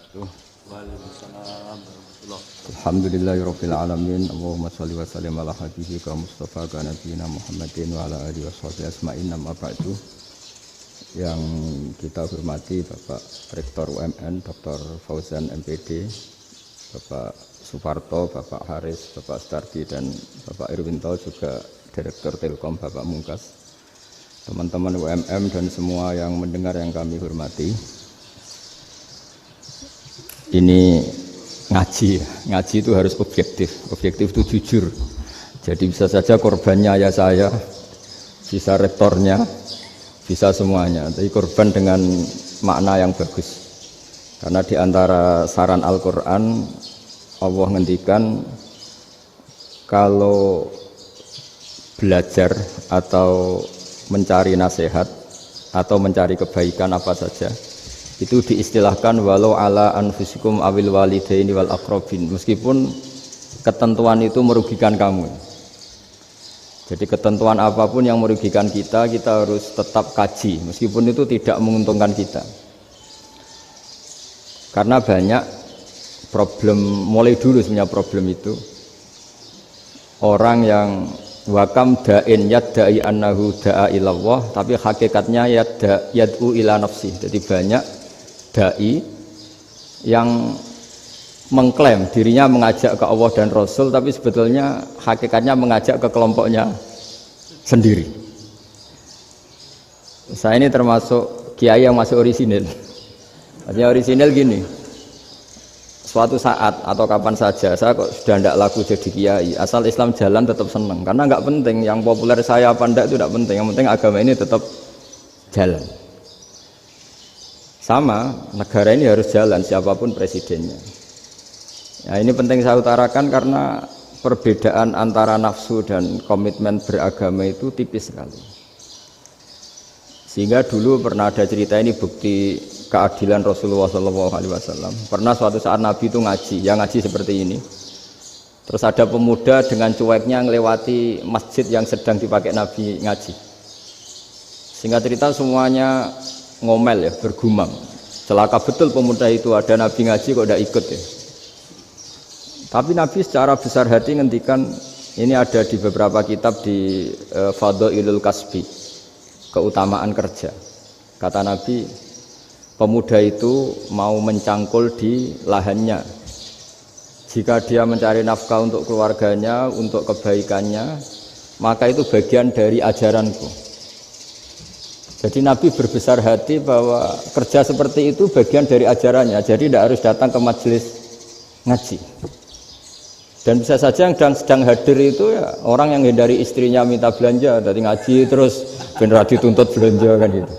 wabarakatuh. Waalaikumsalam warahmatullahi wabarakatuh. Alhamdulillahirabbil alamin. Allahumma shalli wa sallim ala habibika Mustafa ka nabiyina Muhammadin wa ala alihi washabihi asma'in. Amma ba'du. Yang kita hormati Bapak Rektor UMN Dr. Fauzan MPD, Bapak Suparto, Bapak Haris, Bapak Stardi dan Bapak Irwinto, juga Direktur Telkom Bapak Mungkas, teman-teman UMM dan semua yang mendengar yang kami hormati. Ini ngaji itu harus objektif itu jujur. Jadi bisa saja korbannya ya saya, bisa rektornya, bisa semuanya. Tapi korban dengan makna yang bagus. Karena di antara saran Al-Quran, Allah ngendikan kalau belajar atau mencari nasihat atau mencari kebaikan apa saja, itu diistilahkan walau ala anfusikum awil walidaini wal aqrabin, meskipun ketentuan itu merugikan kamu. Jadi ketentuan apapun yang merugikan kita harus tetap kaji meskipun itu tidak menguntungkan kita. Karena banyak problem, mulai dulu sebenarnya problem itu orang yang wakam da'in yadda'i annahu da'a ilallah, tapi hakikatnya yad'u ila nafsi. Jadi banyak dai yang mengklaim dirinya mengajak ke Allah dan Rasul, tapi sebetulnya hakikatnya mengajak ke kelompoknya sendiri. Saya ini termasuk kiai yang masih orisinil. Artinya orisinil gini, suatu saat atau kapan saja saya kok sudah tidak laku jadi kiai, asal Islam jalan tetap senang. Karena nggak penting yang populer saya apa enggak, itu tidak penting, yang penting agama ini tetap jalan. Sama, negara ini harus jalan siapapun presidennya. Ya, ini penting saya utarakan karena perbedaan antara nafsu dan komitmen beragama itu tipis sekali. Sehingga dulu pernah ada cerita, ini bukti keadilan Rasulullah SAW. Pernah suatu saat Nabi itu ngaji, yang ngaji seperti ini. Terus ada pemuda dengan cueknya ngelewati masjid yang sedang dipakai Nabi ngaji. Singkat cerita semuanya ngomel ya, bergumam. Celaka betul pemuda itu, ada Nabi ngaji kok tidak ikut ya. Tapi Nabi secara besar hati ngendikan, ini ada di beberapa kitab di Fadhailul Kasbi, keutamaan kerja. Kata Nabi, pemuda itu mau mencangkul di lahannya. Jika dia mencari nafkah untuk keluarganya, untuk kebaikannya, maka itu bagian dari ajaranku. Jadi Nabi berbesar hati bahwa kerja seperti itu bagian dari ajarannya. Jadi tidak harus datang ke majelis ngaji. Dan bisa saja yang sedang hadir itu ya orang yang hindari istrinya minta belanja, dari ngaji terus benar dituntut belanja kan gitu.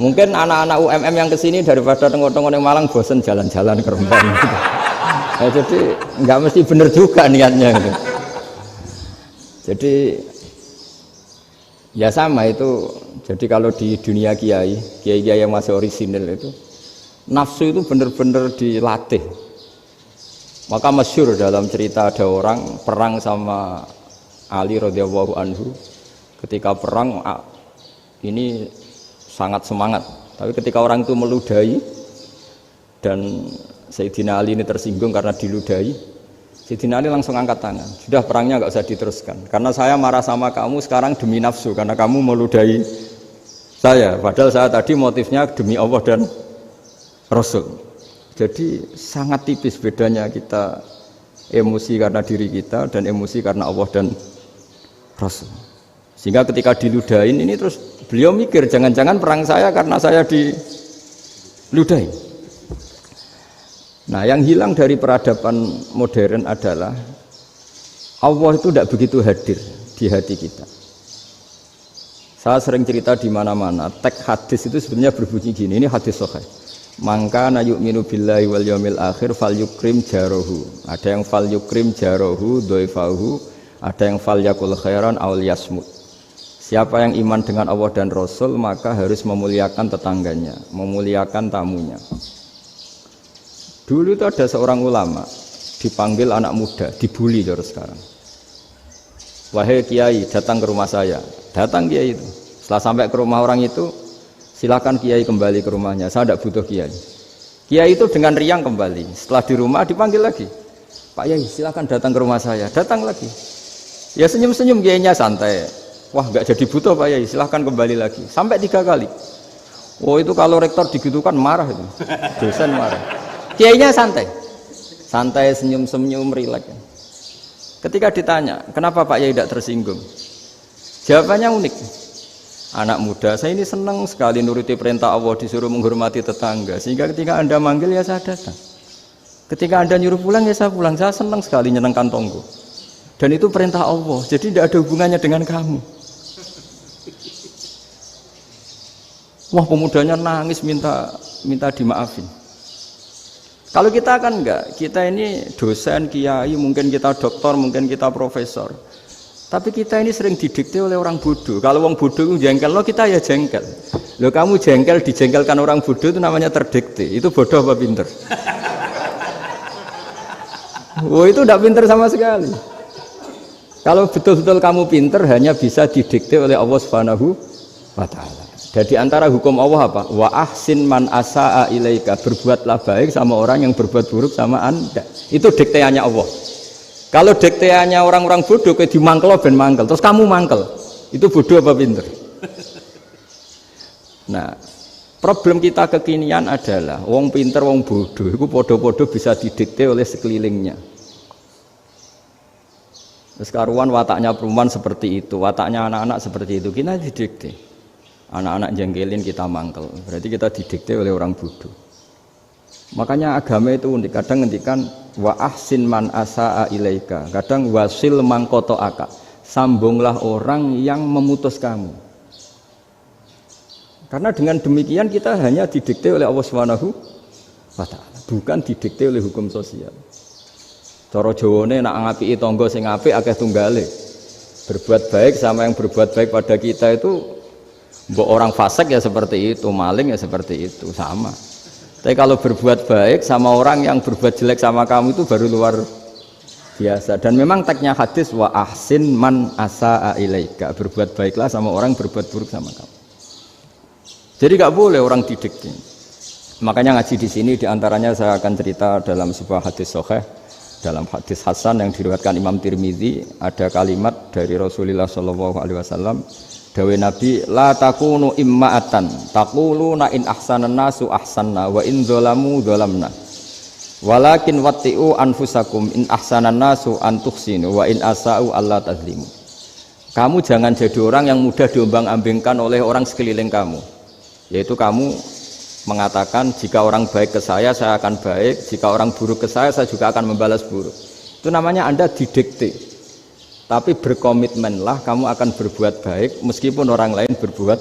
Mungkin anak-anak UMM yang kesini daripada tengok-tengok yang Malang bosan jalan-jalan ke Rembang gitu. Nah, jadi nggak mesti benar juga niatnya gitu. Jadi ya sama itu. Jadi kalau di dunia kiai yang masih orisinil itu, nafsu itu benar-benar dilatih. Maka masyhur dalam cerita ada orang perang sama Ali radhiyallahu anhu. Ketika perang ini sangat semangat, tapi ketika orang itu meludahi dan Sayyidina Ali ini tersinggung karena diludahi, Sayyidina Ali langsung angkat tangan, sudah perangnya nggak usah diteruskan, karena saya marah sama kamu sekarang demi nafsu, karena kamu meludahi saya, padahal saya tadi motifnya demi Allah dan Rasul. Jadi sangat tipis bedanya kita emosi karena diri kita dan emosi karena Allah dan Rasul. Sehingga ketika diludahin ini terus beliau mikir, jangan-jangan perang saya karena saya diludahin. Nah, yang hilang dari peradaban modern adalah Allah itu tidak begitu hadir di hati kita. Saya sering cerita di mana-mana, teks hadis itu sebenarnya berbunyi gini, ini hadis sahih. Mangka na yu'minu billahi wal yaumil akhir fal yukrim jarohu. Ada yang fal yukrim jarohu doifahu, ada yang fal yakul khairan aul yasmut. Siapa yang iman dengan Allah dan Rasul maka harus memuliakan tetangganya, memuliakan tamunya. Dulu itu ada seorang ulama dipanggil anak muda, dibully terus sekarang. Wahai kiai, datang ke rumah saya. Datang kiai itu. Setelah sampai ke rumah orang itu, silakan kiai kembali ke rumahnya. Saya tidak butuh kiai. Kiai itu dengan riang kembali. Setelah di rumah dipanggil lagi. Pak Yai, silakan datang ke rumah saya. Datang lagi. Ya senyum-senyum kiainya santai. Wah, nggak jadi butuh Pak Yai, silahkan kembali lagi. Sampai 3 kali. Oh itu kalau rektor digitukan marah itu. Dosen marah. Kiainya santai. Santai, senyum-senyum, rileks. Ketika ditanya, kenapa Pak Yai tidak tersinggung? Jawabannya unik. Anak muda, saya ini senang sekali nuruti perintah Allah, disuruh menghormati tetangga. Sehingga ketika Anda manggil, ya saya datang. Ketika Anda nyuruh pulang, ya saya pulang. Saya senang sekali nyenangkan tonggo. Dan itu perintah Allah, jadi tidak ada hubungannya dengan kamu. Wah, pemudanya nangis minta dimaafin. Kalau kita kan enggak, kita ini dosen, kiai, mungkin kita doktor, mungkin kita profesor. Tapi kita ini sering didikte oleh orang bodoh. Kalau orang bodoh itu jengkel, lo kita ya jengkel. Lo kamu jengkel, dijengkelkan orang bodoh itu namanya terdikte. Itu bodoh apa pinter? Oh itu tidak pinter sama sekali. Kalau betul-betul kamu pinter, hanya bisa didikte oleh Allah Subhanahu wa Ta'ala. Jadi antara hukum Allah apa? Wa ahsin man asa'a ilaika, berbuatlah baik sama orang yang berbuat buruk sama Anda. Itu dikteannya Allah. Kalau dikteannya orang-orang bodoh kayak dimangkel ben mangkel, terus kamu mangkel. Itu bodoh apa pinter? Nah, problem kita kekinian adalah wong pinter, wong bodoh itu podo-podo bisa didikte oleh sekelilingnya. Terus karuan wataknya perempuan seperti itu, wataknya anak-anak seperti itu, kita didikte. Anak-anak jengkelin kita mangkel, berarti kita didikte oleh orang bodoh. Makanya agama itu unik, kadang ngendikan wa ahsin man asa'a ilaika, kadang wasil man qata'aka, sambunglah orang yang memutus kamu. Karena dengan demikian kita hanya didikte oleh Allah Subhanahu wa Ta'ala, bukan didikte oleh hukum sosial. Cara Jawane nak ngapiki tangga sing apik akeh tunggale. Berbuat baik sama yang berbuat baik pada kita itu, mbok orang fasik ya seperti itu, maling ya seperti itu, sama. Tapi kalau berbuat baik sama orang yang berbuat jelek sama kamu itu baru luar biasa. Dan memang teksnya hadis wa ahsin man asa'a ilaika, berbuat baiklah sama orang berbuat buruk sama kamu. Jadi nggak boleh orang didikte. Makanya ngaji di sini diantaranya saya akan cerita dalam sebuah hadis sahih, dalam hadis hasan yang diriwayatkan Imam Tirmizi, ada kalimat dari Rasulullah SAW. Dawe Nabi, la takunu imma'atan taquluna in ahsanan nasu ahsanna wa in dzalamu dzalamna walakin watti'u anfusakum in ahsanan nasu an tuhsinu wa in asa'u alla tazlimu. Kamu jangan jadi orang yang mudah diombang-ambingkan oleh orang sekeliling kamu, yaitu kamu mengatakan jika orang baik ke saya akan baik, jika orang buruk ke saya juga akan membalas buruk. Itu namanya Anda didikte. Tapi berkomitmenlah kamu akan berbuat baik meskipun orang lain berbuat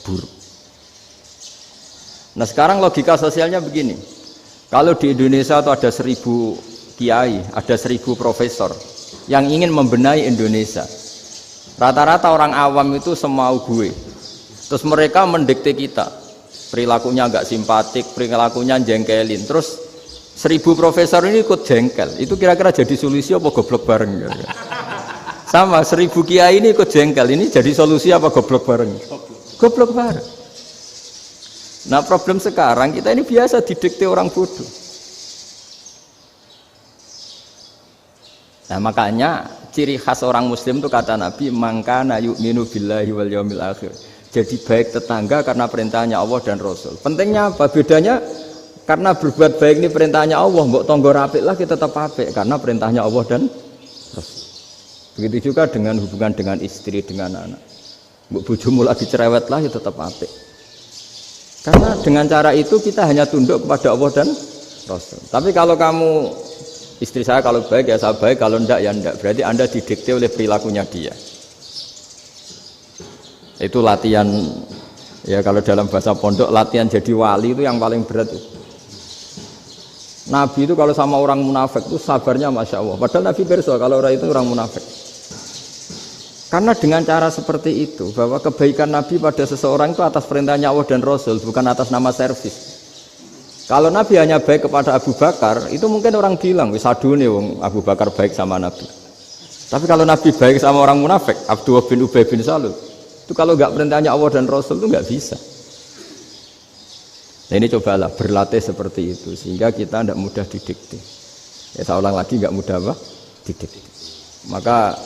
buruk. Nah sekarang logika sosialnya begini. Kalau di Indonesia itu ada 1000 kiai, ada 1000 profesor yang ingin membenahi Indonesia. Rata-rata orang awam itu semau gue. Terus mereka mendikte kita. Perilakunya agak simpatik, perilakunya jengkelin. Terus 1000 profesor ini ikut jengkel. Itu kira-kira jadi solusi apa goblok bareng? Sama 1000 kiai ini ikut jengkel, ini jadi solusi apa goblok bareng? Goblok bareng. Nah problem sekarang kita ini biasa didikte orang bodoh. Nah makanya ciri khas orang muslim itu kata Nabi, mangkana yu'minu billahi wal yaumil akhir. Jadi baik tetangga karena perintahnya Allah dan Rasul. Pentingnya apa? Bedanya karena berbuat baik ini perintahnya Allah, mbok tonggo apik lah kita tetap apik karena perintahnya Allah dan Rasul. Begitu juga dengan hubungan dengan istri, dengan anak. Bojomu lagi cerewet lah ya tetap apik. Karena dengan cara itu kita hanya tunduk kepada Allah dan Rasul. Tapi kalau kamu, istri saya kalau baik ya saya baik, kalau enggak ya enggak. Berarti Anda didikte oleh perilakunya dia. Itu latihan, ya kalau dalam bahasa pondok, latihan jadi wali itu yang paling berat itu. Nabi itu kalau sama orang munafik itu sabarnya Masya Allah. Padahal Nabi berso kalau orang itu orang munafik. Karena dengan cara seperti itu, bahwa kebaikan Nabi pada seseorang itu atas perintahnya Allah dan Rasul, bukan atas nama servis. Kalau Nabi hanya baik kepada Abu Bakar, itu mungkin orang bilang, wis adune wong Abu Bakar baik sama Nabi. Tapi kalau Nabi baik sama orang munafik, Abdullah bin Ubay bin Salul, itu kalau nggak perintahnya Allah dan Rasul itu nggak bisa. Nah, ini cobalah berlatih seperti itu sehingga kita tidak mudah didikte. Ya saya ulang lagi, nggak mudah apa? Didikte. Maka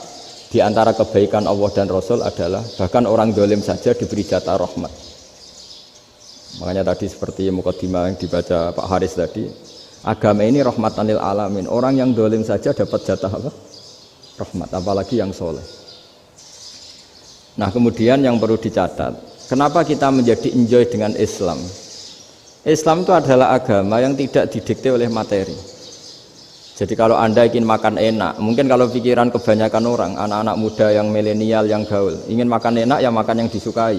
di antara kebaikan Allah dan Rasul adalah bahkan orang dolim saja diberi jatah rahmat. Makanya tadi seperti mukadimah yang dibaca Pak Haris tadi, agama ini rahmatan lil alamin. Orang yang dolim saja dapat jatah apa? Rahmat, apalagi yang soleh. Nah kemudian yang perlu dicatat, kenapa kita menjadi enjoy dengan Islam? Islam itu adalah agama yang tidak didikte oleh materi. Jadi kalau Anda ingin makan enak, mungkin kalau pikiran kebanyakan orang, anak-anak muda yang milenial, yang gaul, ingin makan enak ya makan yang disukai.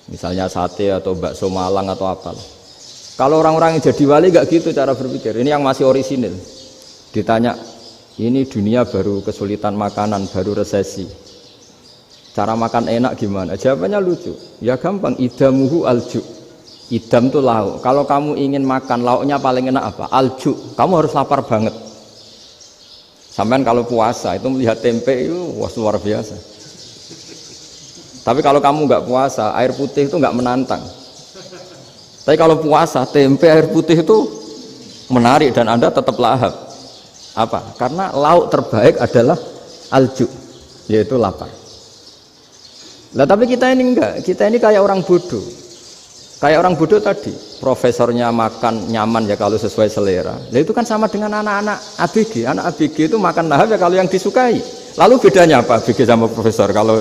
Misalnya sate atau bakso Malang atau apa. Kalau orang-orang yang jadi wali gak gitu cara berpikir. Ini yang masih orisinil. Ditanya, ini dunia baru kesulitan makanan, baru resesi. Cara makan enak gimana? Jawabannya lucu. Ya gampang, idamuhu alju. Idam itu lauk. Kalau kamu ingin makan lauknya paling enak apa? Alju. Kamu harus lapar banget. Sampai kalau puasa itu melihat tempe itu wah luar biasa. Tapi kalau kamu nggak puasa, air putih itu nggak menantang. Tapi kalau puasa, tempe air putih itu menarik dan Anda tetap lahap. Apa? Karena lauk terbaik adalah alju, yaitu lapar. Lah tapi kita ini enggak. Kita ini kayak orang bodoh. Kayak orang bodoh tadi, profesornya makan nyaman ya kalau sesuai selera. Nah itu kan sama dengan anak-anak ABG. Anak ABG itu makan lahap ya kalau yang disukai. Lalu bedanya apa ABG sama profesor? Kalau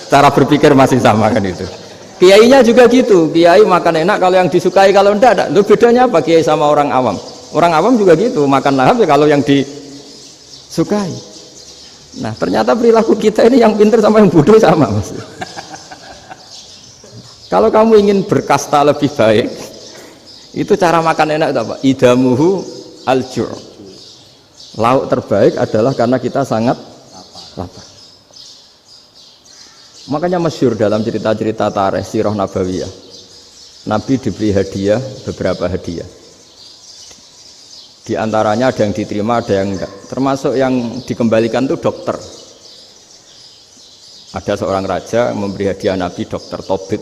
cara berpikir masih sama kan itu. Kiainya juga gitu. Kiai makan enak kalau yang disukai, kalau enggak ada. Lalu bedanya apa kiai sama orang awam? Orang awam juga gitu, makan lahap ya kalau yang disukai. Nah ternyata perilaku kita ini yang pintar sama yang bodoh sama Mas. Kalau kamu ingin berkasta lebih baik, itu cara makan enak itu apa? Idamuhu al-ju'. Lauk terbaik adalah karena kita sangat lapar. Makanya masyhur dalam cerita-cerita tarikh sirah nabawiyah. Nabi diberi hadiah, beberapa hadiah. Di antaranya ada yang diterima, ada yang enggak. Termasuk yang dikembalikan itu dokter. Ada seorang raja memberi hadiah Nabi dokter Tobit.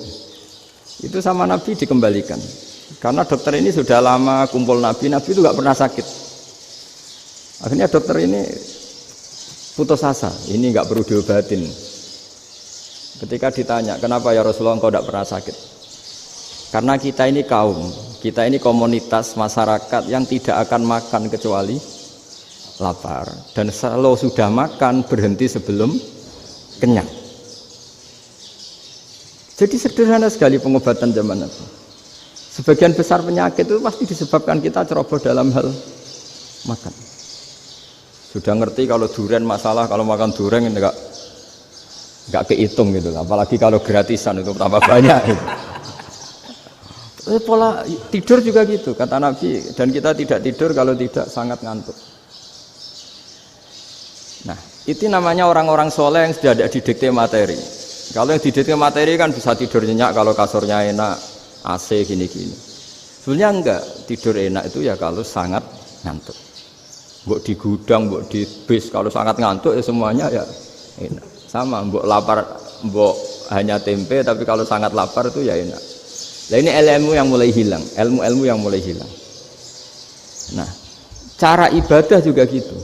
Itu sama Nabi dikembalikan karena dokter ini sudah lama kumpul Nabi itu gak pernah sakit. Akhirnya dokter ini putus asa, ini gak perlu diobatin. Ketika ditanya kenapa ya Rasulullah engkau gak pernah sakit, karena kita ini kaum, kita ini komunitas masyarakat yang tidak akan makan kecuali lapar, dan kalau sudah makan berhenti sebelum kenyang. Jadi sederhana sekali pengobatan zaman Nabi. Sebagian besar penyakit itu pasti disebabkan kita ceroboh dalam hal makan. Sudah ngerti kalau durian masalah, kalau makan durian enggak kehitung gitu. Apalagi kalau gratisan itu tambah banyak gitu. Pola tidur juga gitu kata Nabi, dan kita tidak tidur kalau tidak sangat ngantuk. Nah, itu namanya orang-orang soleh yang sudah tidak didikte materi. Kalau yang didikte materi kan bisa tidur nyenyak kalau kasurnya enak, AC gini-gini. Sebenarnya enggak, tidur enak itu ya kalau sangat ngantuk. Mbok di gudang, mbok di bis, kalau sangat ngantuk ya semuanya ya enak. Sama, mbok lapar, mbok hanya tempe, tapi kalau sangat lapar itu ya enak. Nah ini ilmu yang mulai hilang, ilmu-ilmu yang mulai hilang. Nah, cara ibadah juga gitu.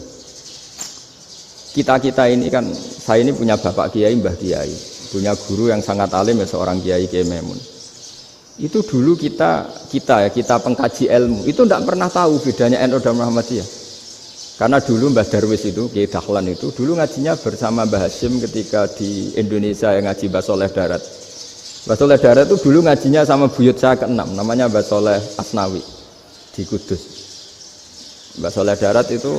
Kita ini kan, saya ini punya bapak kiai, mbah kiai, punya guru yang sangat alim ya seorang kiai Kiai Memun. Itu dulu kita pengkaji ilmu itu tidak pernah tahu bedanya NU dan Muhammadiyah. Karena dulu Mbah Darwis itu Kiai Dahlan itu dulu ngajinya bersama Mbah Hasyim ketika di Indonesia yang ngaji Mbah Soleh Darat. Mbah Soleh Darat itu dulu ngajinya sama buyut saya ke-6 namanya Mbah Soleh Asnawi di Kudus. Mbah Soleh Darat itu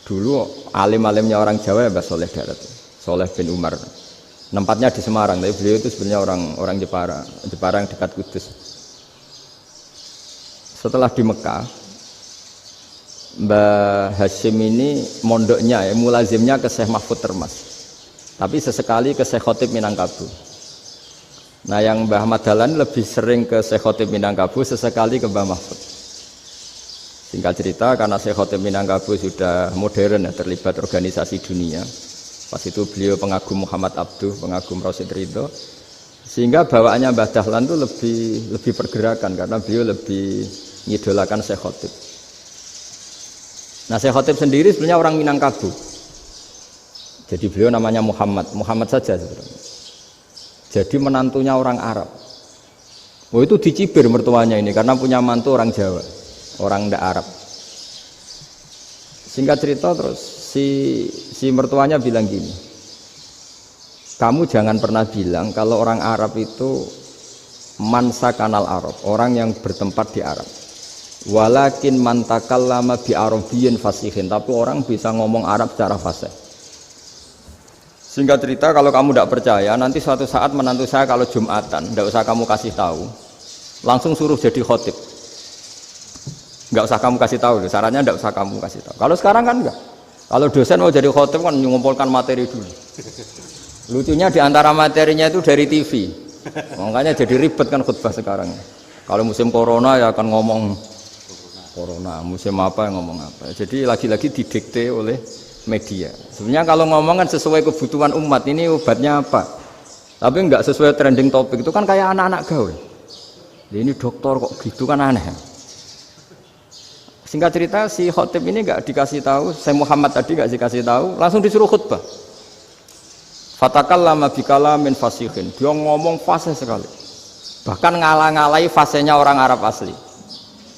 dulu alim-alimnya orang Jawa ya Mbah Soleh Darat. Soleh bin Umar, tempatnya di Semarang, tapi beliau itu sebenarnya orang Jepara yang dekat Kudus. Setelah di Mekah, Mbah Hasyim ini mondoknya, mulazimnya ke Syekh Mahfud Termas, tapi sesekali ke Syekh Khotib Minangkabau. Nah yang Mbah Ahmad Dahlan lebih sering ke Syekh Khotib Minangkabau, sesekali ke Mbah Mahfud. Singkat cerita, karena Syekh Khotib Minangkabau sudah modern ya, terlibat organisasi dunia. Pas itu beliau pengagum Muhammad Abduh, pengagum Rasid Ridho. Sehingga bawaannya Mbah Dahlan itu lebih pergerakan karena beliau lebih ngidolakan Syekh Khotib. Nah Syekh Khotib sendiri sebenarnya orang Minangkabau. Jadi beliau namanya Muhammad saja sebenarnya. Jadi menantunya orang Arab. Oh itu dicibir mertuanya ini karena punya mantu orang Jawa, orang ndak Arab. Singkat cerita terus si mertuanya bilang gini, kamu jangan pernah bilang kalau orang Arab itu mansa kanal Arab, orang yang bertempat di Arab. Walakin mantakallama bi arabiyyin fasihin, tapi orang bisa ngomong Arab secara fasih. Singkat cerita kalau kamu tidak percaya, nanti suatu saat menantu saya kalau Jumatan, tidak usah kamu kasih tahu, langsung suruh jadi khotib. Nggak usah kamu kasih tahu, sarannya nggak usah kamu kasih tahu. Kalau sekarang kan enggak. Kalau dosen mau jadi khotib kan mengumpulkan materi dulu. Lucunya di antara materinya itu dari TV, makanya jadi ribet kan khutbah sekarang. Kalau musim corona ya akan ngomong corona, musim apa yang ngomong apa. Jadi lagi-lagi didikte oleh media. Sebenarnya kalau ngomong kan sesuai kebutuhan umat, ini obatnya apa? Tapi enggak sesuai trending topik, itu kan kayak anak-anak gaul. Ini dokter kok gitu kan aneh. Singkat cerita si khotib ini enggak dikasih tahu, saya Muhammad tadi enggak dikasih tahu, langsung disuruh khutbah. Fatakallama bikalamin fasihin. Dia ngomong fasih sekali. Bahkan ngalah-ngalahi fasihnya orang Arab asli.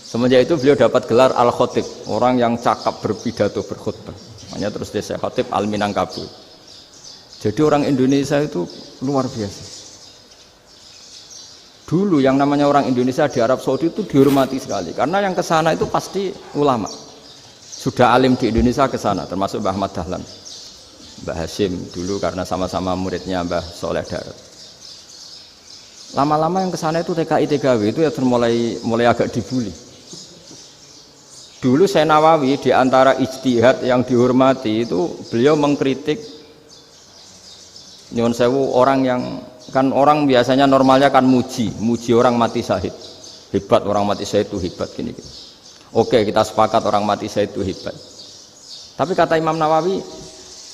Semenjak itu beliau dapat gelar Al-Khotib, orang yang cakap berpidato berkhutbah. Makanya terus dia Khotib Al-Minangkabau. Jadi orang Indonesia itu luar biasa. Dulu yang namanya orang Indonesia di Arab Saudi itu dihormati sekali, karena yang kesana itu pasti ulama. Sudah alim di Indonesia kesana, termasuk Mbah Ahmad Dahlan, Mbah Hasyim dulu karena sama-sama muridnya Mbah Soleh Darat. Lama-lama yang kesana itu TKI TKW itu ya mulai agak dibully. Dulu Syekh Nawawi di antara ijtihad yang dihormati itu beliau mengkritik nyuwun sewu orang yang kan orang biasanya normalnya kan muji orang mati syahid. Hebat orang mati syahid itu hebat gini. Oke, kita sepakat orang mati syahid itu hebat. Tapi kata Imam Nawawi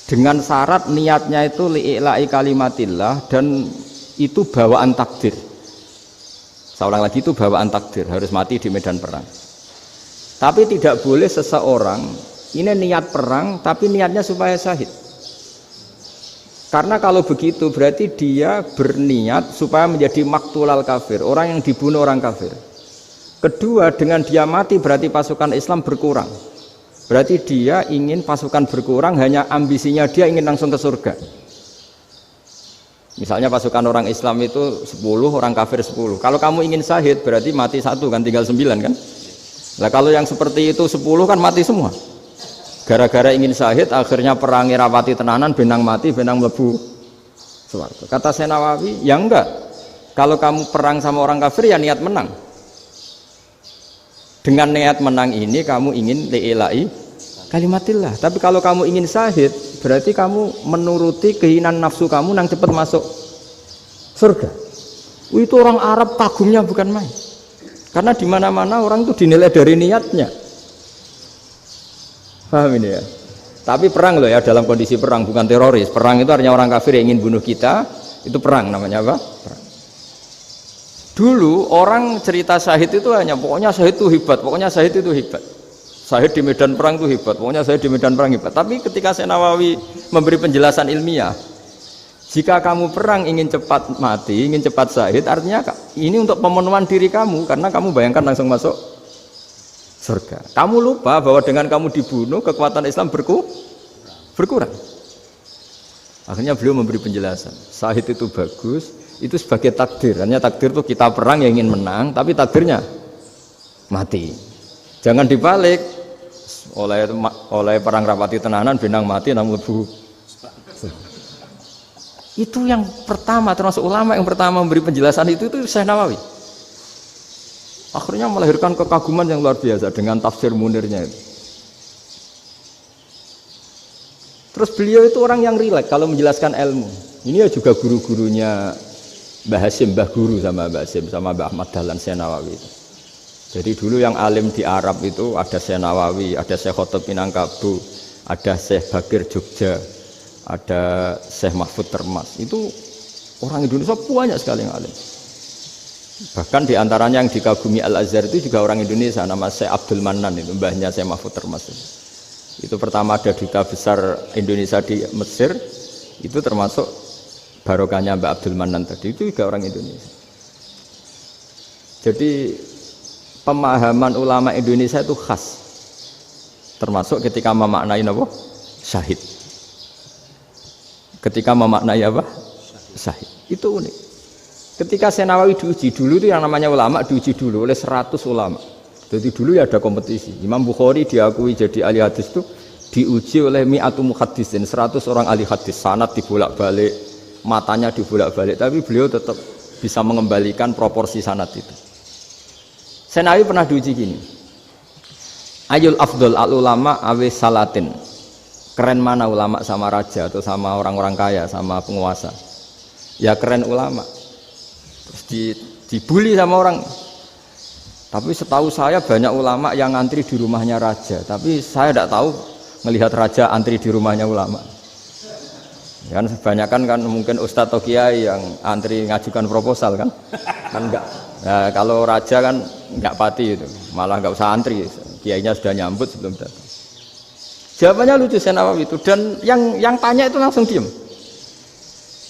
dengan syarat niatnya itu li'ila'i kalimatillah dan itu bawaan takdir. Saya ulang lagi, itu bawaan takdir, harus mati di medan perang. Tapi tidak boleh seseorang ini niat perang tapi niatnya supaya syahid. Karena kalau begitu berarti dia berniat supaya menjadi maktulal kafir, orang yang dibunuh orang kafir. Kedua, dengan dia mati berarti pasukan Islam berkurang. Berarti dia ingin pasukan berkurang, hanya ambisinya dia ingin langsung ke surga. Misalnya pasukan orang Islam itu 10, orang kafir 10. Kalau kamu ingin syahid berarti mati 1 kan, tinggal 9 kan. Nah kalau yang seperti itu 10 kan mati semua. Gara-gara ingin syahid akhirnya perangi rapati tenanan, benang mati, benang mlebu swarga. Kata Syekh Nawawi, ya enggak. Kalau kamu perang sama orang kafir ya niat menang. Dengan niat menang ini kamu ingin li'ila'i kalimatillah. Tapi kalau kamu ingin syahid berarti kamu menuruti keinginan nafsu kamu yang cepat masuk surga. Itu orang Arab kagumnya bukan main. Karena di mana-mana orang itu dinilai dari niatnya. Paham ini ya? Tapi perang loh ya, dalam kondisi perang, bukan teroris. Perang itu artinya orang kafir yang ingin bunuh kita, itu perang namanya apa? Perang. Dulu orang cerita syahid itu hanya pokoknya syahid itu hebat, pokoknya syahid itu hebat. Syahid di medan perang itu hebat, pokoknya syahid di medan perang hebat. Tapi ketika Syekh Nawawi memberi penjelasan ilmiah, jika kamu perang ingin cepat mati, ingin cepat syahid, artinya ini untuk pemenuhan diri kamu, karena kamu bayangkan langsung masuk surga. Kamu lupa bahwa dengan kamu dibunuh, kekuatan Islam berkurang. Akhirnya beliau memberi penjelasan, syahid itu bagus, itu sebagai takdir. Hanya takdir itu kita perang yang ingin menang, tapi takdirnya mati. Jangan dibalik, oleh perang rapati tenanan, benang mati, namun lebu. Itu yang pertama, termasuk ulama yang pertama memberi penjelasan itu Syekh Nawawi. Akhirnya melahirkan kekaguman yang luar biasa dengan tafsir Munirnya itu. Terus beliau itu orang yang rileks kalau menjelaskan ilmu. Ini ya juga guru-gurunya Mbah Hasyim, Mbah Guru sama Mbah Hasyim, sama Mbah Ahmad Dahlan Syekh Nawawi itu. Jadi dulu yang alim di Arab itu ada Syekh Nawawi, ada Syekh Khotib Minangkabau, ada Syekh Bakir Jogja, ada Syekh Mahfud Termas. Itu Orang Indonesia banyak sekali yang alim. Bahkan diantaranya yang dikagumi Al-Azhar itu juga orang Indonesia, nama Syekh Abdul Manan, itu mbahnya Syekh Mahfud termasuk. Itu pertama ada duta besar Indonesia di Mesir, itu termasuk barokahnya Mbak Abdul Manan tadi, itu juga orang Indonesia. Jadi pemahaman ulama Indonesia itu khas, termasuk ketika memaknai apa? Syahid. Ketika memaknai apa? Syahid. Itu unik. Ketika Senawawi diuji dulu itu yang namanya ulama diuji dulu oleh 100 ulama. Jadi dulu ya ada kompetisi. Imam Bukhari diakui jadi ahli hadis itu diuji oleh mi'atu muhaddisin, 100 orang ahli hadis, sanad dibolak-balik, matanya dibolak-balik, tapi beliau tetap bisa mengembalikan proporsi sanad itu. Senawawi pernah diuji gini. Ayul afdol al ulama awe salatin. Keren mana ulama sama raja atau sama orang-orang kaya, sama penguasa? Ya keren ulama. Terus dibully sama orang. Tapi setahu saya banyak ulama yang antri di rumahnya raja. Tapi saya tidak tahu melihat raja antri di rumahnya ulama. Kan kebanyakan kan mungkin ustadz atau kiai yang antri ngajukan proposal kan enggak. Nah, kalau raja kan enggak pati itu, malah enggak usah antri. Kiainya sudah nyambut sebelum datang. Jawabannya lucu Senawawi itu, dan yang tanya itu langsung diem.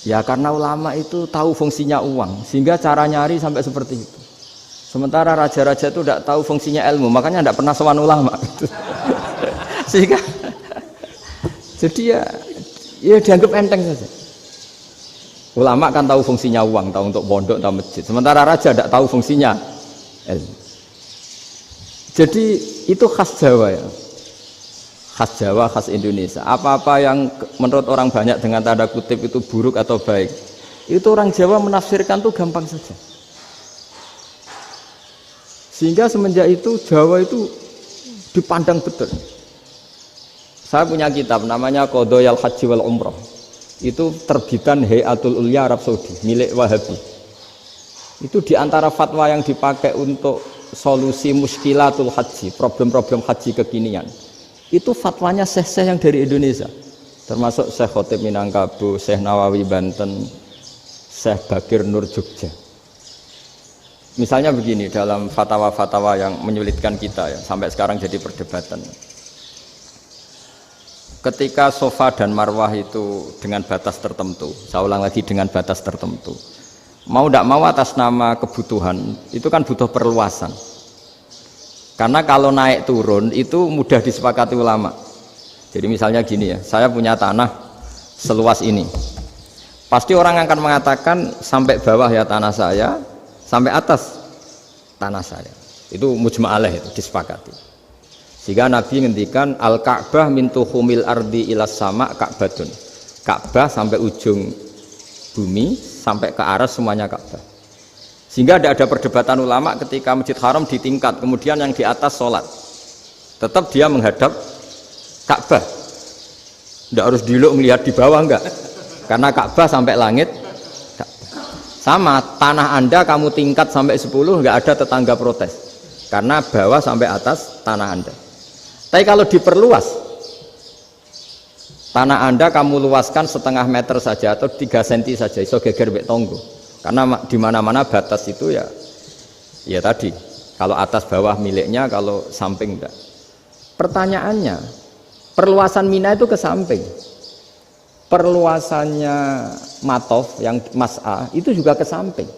Ya karena ulama itu tahu fungsinya uang, sehingga cara nyari sampai seperti itu. Sementara raja-raja itu tidak tahu fungsinya ilmu, makanya tidak pernah sowan ulama. Sehingga jadi ya dianggap enteng saja. Ulama kan tahu fungsinya uang, tahu untuk pondok, tahu masjid. Sementara raja tidak tahu fungsinya ilmu. Jadi itu khas Jawa ya. Khas Jawa, khas Indonesia. Apa-apa yang menurut orang banyak dengan tanda kutip itu buruk atau baik, itu orang Jawa menafsirkan tuh gampang saja. Sehingga semenjak itu Jawa itu dipandang betul. Saya punya kitab namanya Qadhayal Haji wal Umrah. Itu terbitan Hayatul Ulya Arab Saudi, milik Wahabi. Itu diantara fatwa yang dipakai untuk solusi muskilatul haji, problem-problem haji kekinian. Itu fatwanya syekh-syekh yang dari Indonesia. Termasuk Syekh Khotib Minangkabau, Syekh Nawawi Banten, Syekh Bakir Nur Jogja. Misalnya begini, dalam fatwa-fatwa yang menyulitkan kita ya, sampai sekarang jadi perdebatan. Ketika Safa dan Marwah itu dengan batas tertentu, saya ulang lagi dengan batas tertentu. Mau tidak mau atas nama kebutuhan, itu kan butuh perluasan. Karena kalau naik turun itu mudah disepakati ulama. Jadi misalnya gini ya, saya punya tanah seluas ini. Pasti orang akan mengatakan sampai bawah ya tanah saya, sampai atas tanah saya. Itu mujma' alaih, itu disepakati. Sehingga Nabi ngendikan al-Ka'bah min tuhumil ardi ilas sama Ka'batun. Ka'bah sampai ujung bumi, sampai ke aras semuanya Ka'bah. Sehingga tidak ada perdebatan ulama ketika Masjid Haram di tingkat, kemudian yang di atas sholat. Tetap dia menghadap Ka'bah. Tidak harus diluk melihat di bawah, enggak. Karena Ka'bah sampai langit. Sama, tanah Anda kamu tingkat sampai 10, enggak ada tetangga protes. Karena bawah sampai atas tanah Anda. Tapi kalau diperluas, tanah Anda kamu luaskan setengah meter saja atau 3 cm saja, iso geger mek tonggo. Karena di mana-mana batas itu ya tadi, kalau atas bawah miliknya, kalau samping enggak. Pertanyaannya, perluasan Mina itu ke samping. Perluasannya Matof yang Mas'a itu juga ke samping.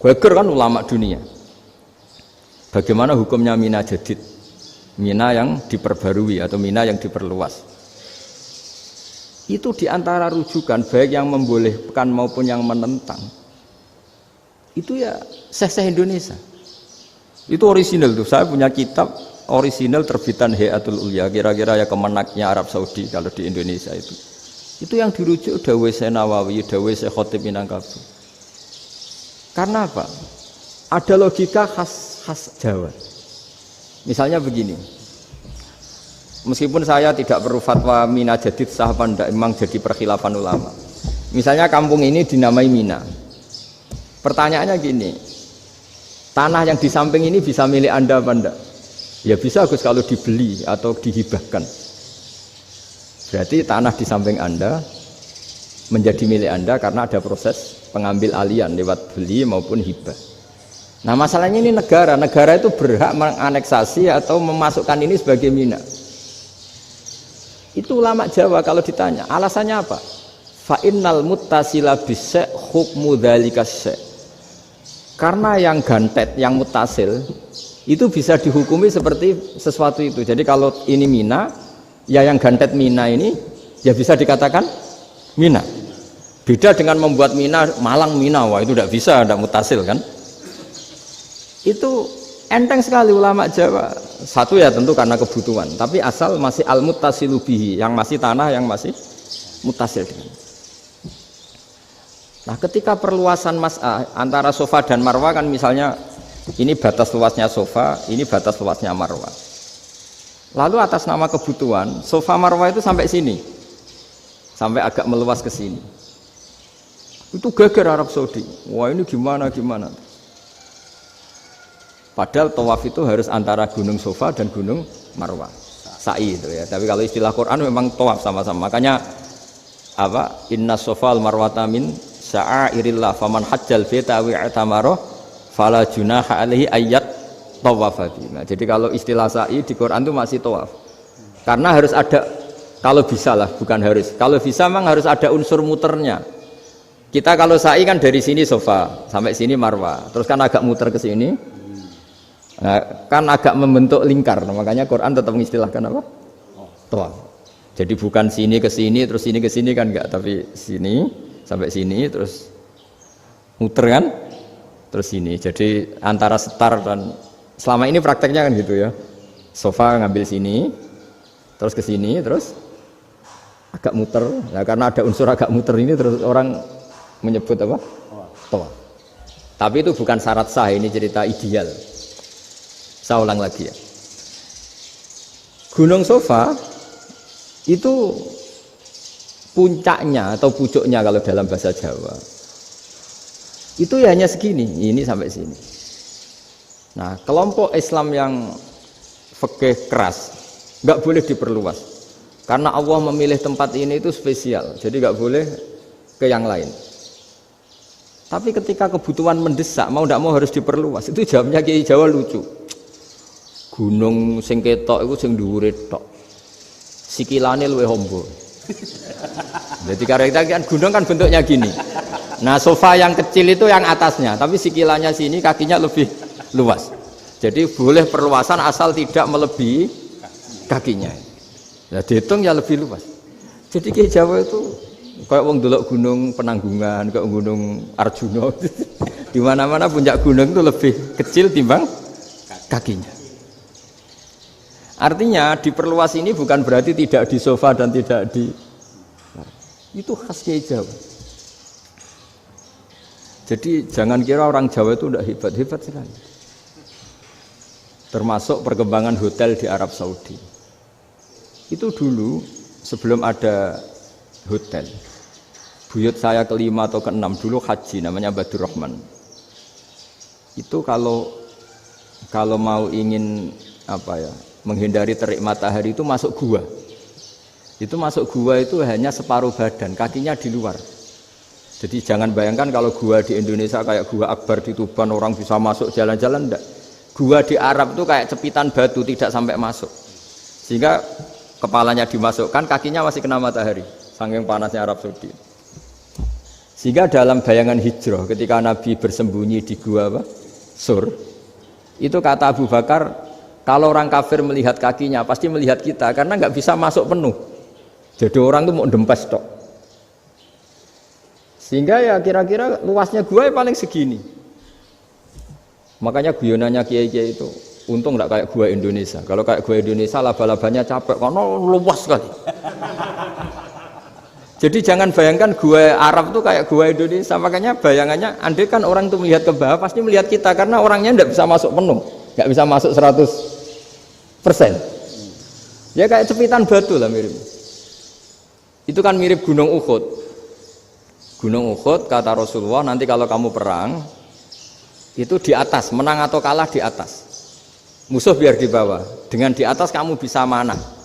Geger kan ulama dunia. Bagaimana hukumnya Mina Jadid? Mina yang diperbarui atau Mina yang diperluas. Itu diantara rujukan baik yang membolehkan maupun yang menentang. Itu ya syekh-syekh Indonesia. Itu orisinal tuh. Saya punya kitab orisinal terbitan Hayatul Ulya, kira-kira ya kemenaknya Arab Saudi kalau di Indonesia itu. Itu yang dirujuk dawuh Syekh Nawawi, dawuh Syekh Khotib Minangkabau. Karena apa? Ada logika khas Jawa. Misalnya begini. Meskipun saya tidak perlu fatwa Mina Jadid sah apa enggak, memang jadi perkhilafan ulama. Misalnya kampung ini dinamai Mina. Pertanyaannya gini, tanah yang di samping ini bisa milik Anda apa enggak? Ya bisa Gus kalau dibeli atau dihibahkan. Berarti tanah di samping Anda menjadi milik Anda karena ada proses pengambil alian lewat beli maupun hibah. Nah masalahnya ini negara itu berhak menganeksasi atau memasukkan ini sebagai mina. Itu ulama Jawa kalau ditanya alasannya apa? Fa innal muttasila bisya hukmu dzalika syai'. Karena yang gantet, yang mutasil itu bisa dihukumi seperti sesuatu itu. Jadi kalau ini mina, ya yang gantet mina ini ya bisa dikatakan mina. Beda dengan membuat mina malang mina, wah itu tidak bisa, tidak mutasil kan? Itu enteng sekali ulama Jawa. Satu ya tentu karena kebutuhan, tapi asal masih al-muttasilu bihi, yang masih tanah yang masih mutasil dengan. Nah, ketika perluasan mas'ah antara sofa dan marwah kan misalnya ini batas luasnya sofa, ini batas luasnya marwah. Lalu atas nama kebutuhan, sofa marwah itu sampai sini. Sampai agak meluas ke sini. Itu geger Arab Saudi. Wah, ini gimana? Padahal tawaf itu harus antara gunung Sofa dan gunung Marwah. Sa'i itu ya. Tapi kalau istilah Quran memang tawaf sama-sama. Makanya apa? Inna Sofa al-Marwata min sya'airillah faman hajjal baita wa i'tamara fala junaha alaihi ayyat tawafa bima. Jadi kalau istilah sa'i di Quran itu masih tawaf. Karena harus ada, kalau bisa lah, bukan harus. Kalau bisa memang harus ada unsur muternya. Kita kalau sa'i kan dari sini Sofa sampai sini Marwah. Terus kan agak muter ke sini. Nah, kan agak membentuk lingkar, makanya Quran tetap mengistilahkan apa? Tawaf. Jadi bukan sini ke sini terus sini ke sini kan enggak, tapi sini sampai sini terus muter kan, terus sini. Jadi antara setar dan selama ini prakteknya kan gitu ya. Sofa ngambil sini, terus ke sini, terus agak muter. Nah, karena ada unsur agak muter ini terus orang menyebut apa? Tawaf. Tapi itu bukan syarat sah, ini cerita ideal. Saya ulang lagi ya. Gunung Sofa itu puncaknya atau pucuknya kalau dalam bahasa Jawa itu ya hanya segini, ini sampai sini. Nah, kelompok Islam yang fikih keras nggak boleh diperluas karena Allah memilih tempat ini itu spesial, jadi nggak boleh ke yang lain. Tapi ketika kebutuhan mendesak, mau tidak mau harus diperluas. Itu jawabnya Kiai Jawa lucu. Gunung sing ketok iku sing dhuwure tok. Sikilane luwih hombo. Jadi karena kan gunung kan bentuknya gini. Nah, sofa yang kecil itu yang atasnya, tapi sikilannya sini kakinya lebih luas. Jadi boleh perluasan asal tidak melebihi kakinya. Nah, dihitung ya lebih luas. Jadi Kiai Jawa itu kayak wong delok gunung Penanggungan, kayak gunung Arjuna. Di mana-mana puncak gunung itu lebih kecil timbang kakinya. Artinya diperluas ini bukan berarti tidak di sofa dan tidak di, itu khas Kiai Jawa. Jadi jangan kira orang Jawa itu tidak hebat sekali. Termasuk perkembangan hotel di Arab Saudi. Itu dulu sebelum ada hotel. Buyut saya kelima atau keenam dulu haji, namanya Badur Rahman. Itu kalau mau ingin apa ya, menghindari terik matahari itu masuk gua. Itu masuk gua itu hanya separuh badan, kakinya di luar. Jadi jangan bayangkan kalau gua di Indonesia kayak gua Akbar di Tuban orang bisa masuk jalan-jalan, enggak. Gua di Arab itu kayak cepitan batu, tidak sampai masuk. Sehingga kepalanya dimasukkan, kakinya masih kena matahari, saking panasnya Arab Saudi. Sehingga dalam bayangan hijrah ketika Nabi bersembunyi di gua apa? Sur. Itu kata Abu Bakar, kalau orang kafir melihat kakinya pasti melihat kita karena nggak bisa masuk penuh. Jadi orang itu mau dempes tok. Sehingga ya kira-kira luasnya gua ya paling segini. Makanya guyonannya kiai-kiai itu untung nggak kayak gua Indonesia. Kalau kayak gua Indonesia laba-labanya capek karena luas sekali. Jadi jangan bayangkan gua Arab tuh kayak gua Indonesia. Makanya bayangannya andai kan orang itu melihat ke bawah pasti melihat kita karena orangnya nggak bisa masuk penuh, nggak bisa masuk 100%. Ya kayak cepitan batu lah mirip. Itu kan mirip Gunung Uhud. Gunung Uhud kata Rasulullah, nanti kalau kamu perang itu di atas, menang atau kalah di atas. Musuh biar di bawah. Dengan di atas kamu bisa manah.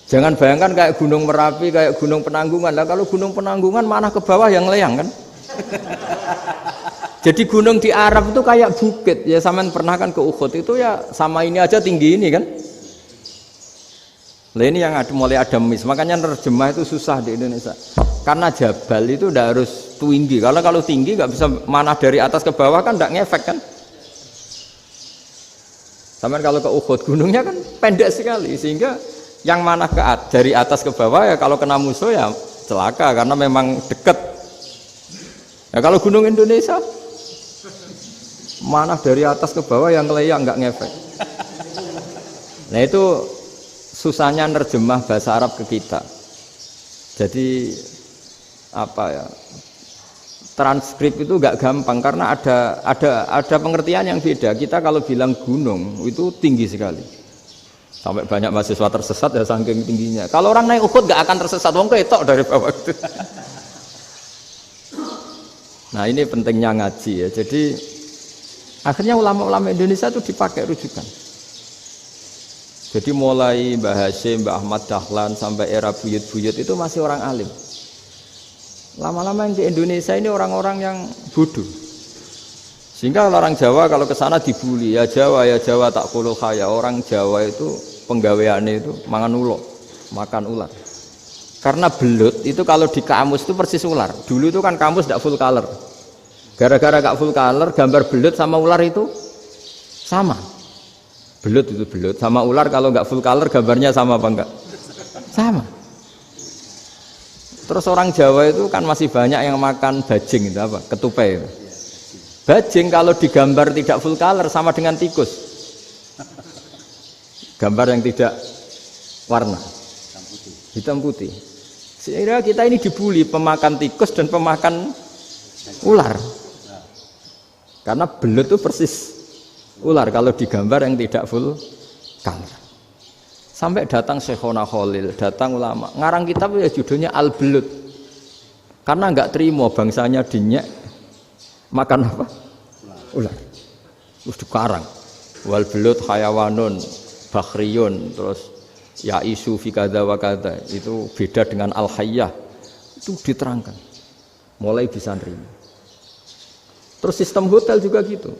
Jangan bayangkan kayak Gunung Merapi, kayak Gunung Penanggungan. Lah kalau Gunung Penanggungan mana ke bawah yang leyang kan? Jadi gunung di Arab itu kayak bukit. Ya sampean pernah kan ke Uhud itu ya sama ini aja tinggi ini kan? Lah ini yang mulai ada mis. Makanya nerjemah itu susah di Indonesia. Karena jabal itu udah harus tinggi. Kalau tinggi nggak bisa mana dari atas ke bawah kan nggak ngefek kan? Sampean kalau ke Uhud gunungnya kan pendek sekali sehingga yang mana dari atas ke bawah ya kalau kena musuh ya celaka karena memang dekat. Ya kalau gunung Indonesia mana dari atas ke bawah yang ngelayang nggak ngefek. Nah itu susahnya nerjemah bahasa Arab ke kita. Jadi apa ya? Transkrip itu nggak gampang karena ada pengertian yang beda. Kita kalau bilang gunung itu tinggi sekali. Sampai banyak mahasiswa tersesat ya saking tingginya. Kalau orang naik Uhud nggak akan tersesat, wong ketok dari bawah itu. Nah ini pentingnya ngaji ya. Jadi akhirnya ulama-ulama Indonesia itu dipakai rujukan. Jadi mulai Mbah Hasyim, Mbah Ahmad Dahlan sampai era buyut-buyut itu masih orang alim. Lama-lama yang di Indonesia ini orang-orang yang bodoh. Sehingga orang Jawa kalau ke sana dibully, ya Jawa tak kulul khaya. Orang Jawa itu penggaweannya itu makan ular. Karena belut itu kalau di kamus itu persis ular. Dulu itu kan kamus tidak full color. Gara-gara gak full color, gambar belut sama ular itu sama. Belut itu belut sama ular kalau gak full color gambarnya sama apa enggak? Sama. Terus orang Jawa itu kan masih banyak yang makan bajing itu apa? Ketupai itu. Bajing kalau digambar tidak full color sama dengan tikus. Gambar yang tidak warna. Hitam putih. Sehingga kita ini dibully pemakan tikus dan pemakan ular. Karena belut itu persis ular kalau digambar yang tidak full color. Sampai datang Syekhona Khalil, datang ulama. Ngarang kitab ya judulnya Al-Belut. Karena enggak terima bangsanya dinyek makan apa? Ular. Terus dikarang. Wal belut hayawanun bakhriyun terus ya isu fi kadza wa kadza. Itu beda dengan al-hayyah. Itu diterangkan. Mulai bisa nerima. Terus sistem hotel juga gitu.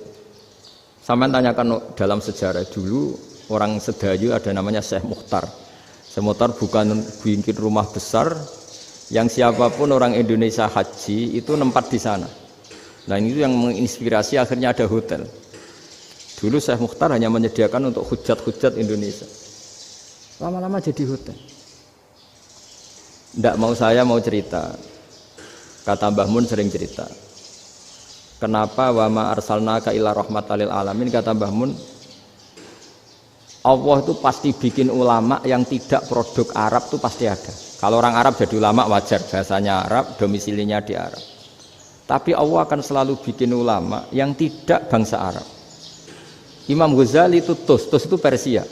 Sampeyan tanyakan dalam sejarah dulu orang Sedayu ada namanya Syekh Mukhtar. Syekh Mukhtar bukan bikin rumah besar yang siapapun orang Indonesia haji itu nempat di sana. Nah ini yang menginspirasi akhirnya ada hotel. Dulu Syekh Mukhtar hanya menyediakan untuk hujat-hujat Indonesia. Lama-lama jadi hotel. Ndak mau saya mau cerita. Kata Mbah Mun sering cerita. Kenapa wa ma arsalnaka illa rahmatan lil alamin, kata Mbah Mun, Allah itu pasti bikin ulama yang tidak produk Arab itu pasti ada. Kalau orang Arab jadi ulama wajar, bahasanya Arab, domisilinya di Arab. Tapi Allah akan selalu bikin ulama yang tidak bangsa Arab. Imam Ghazali itu Tus itu Persia.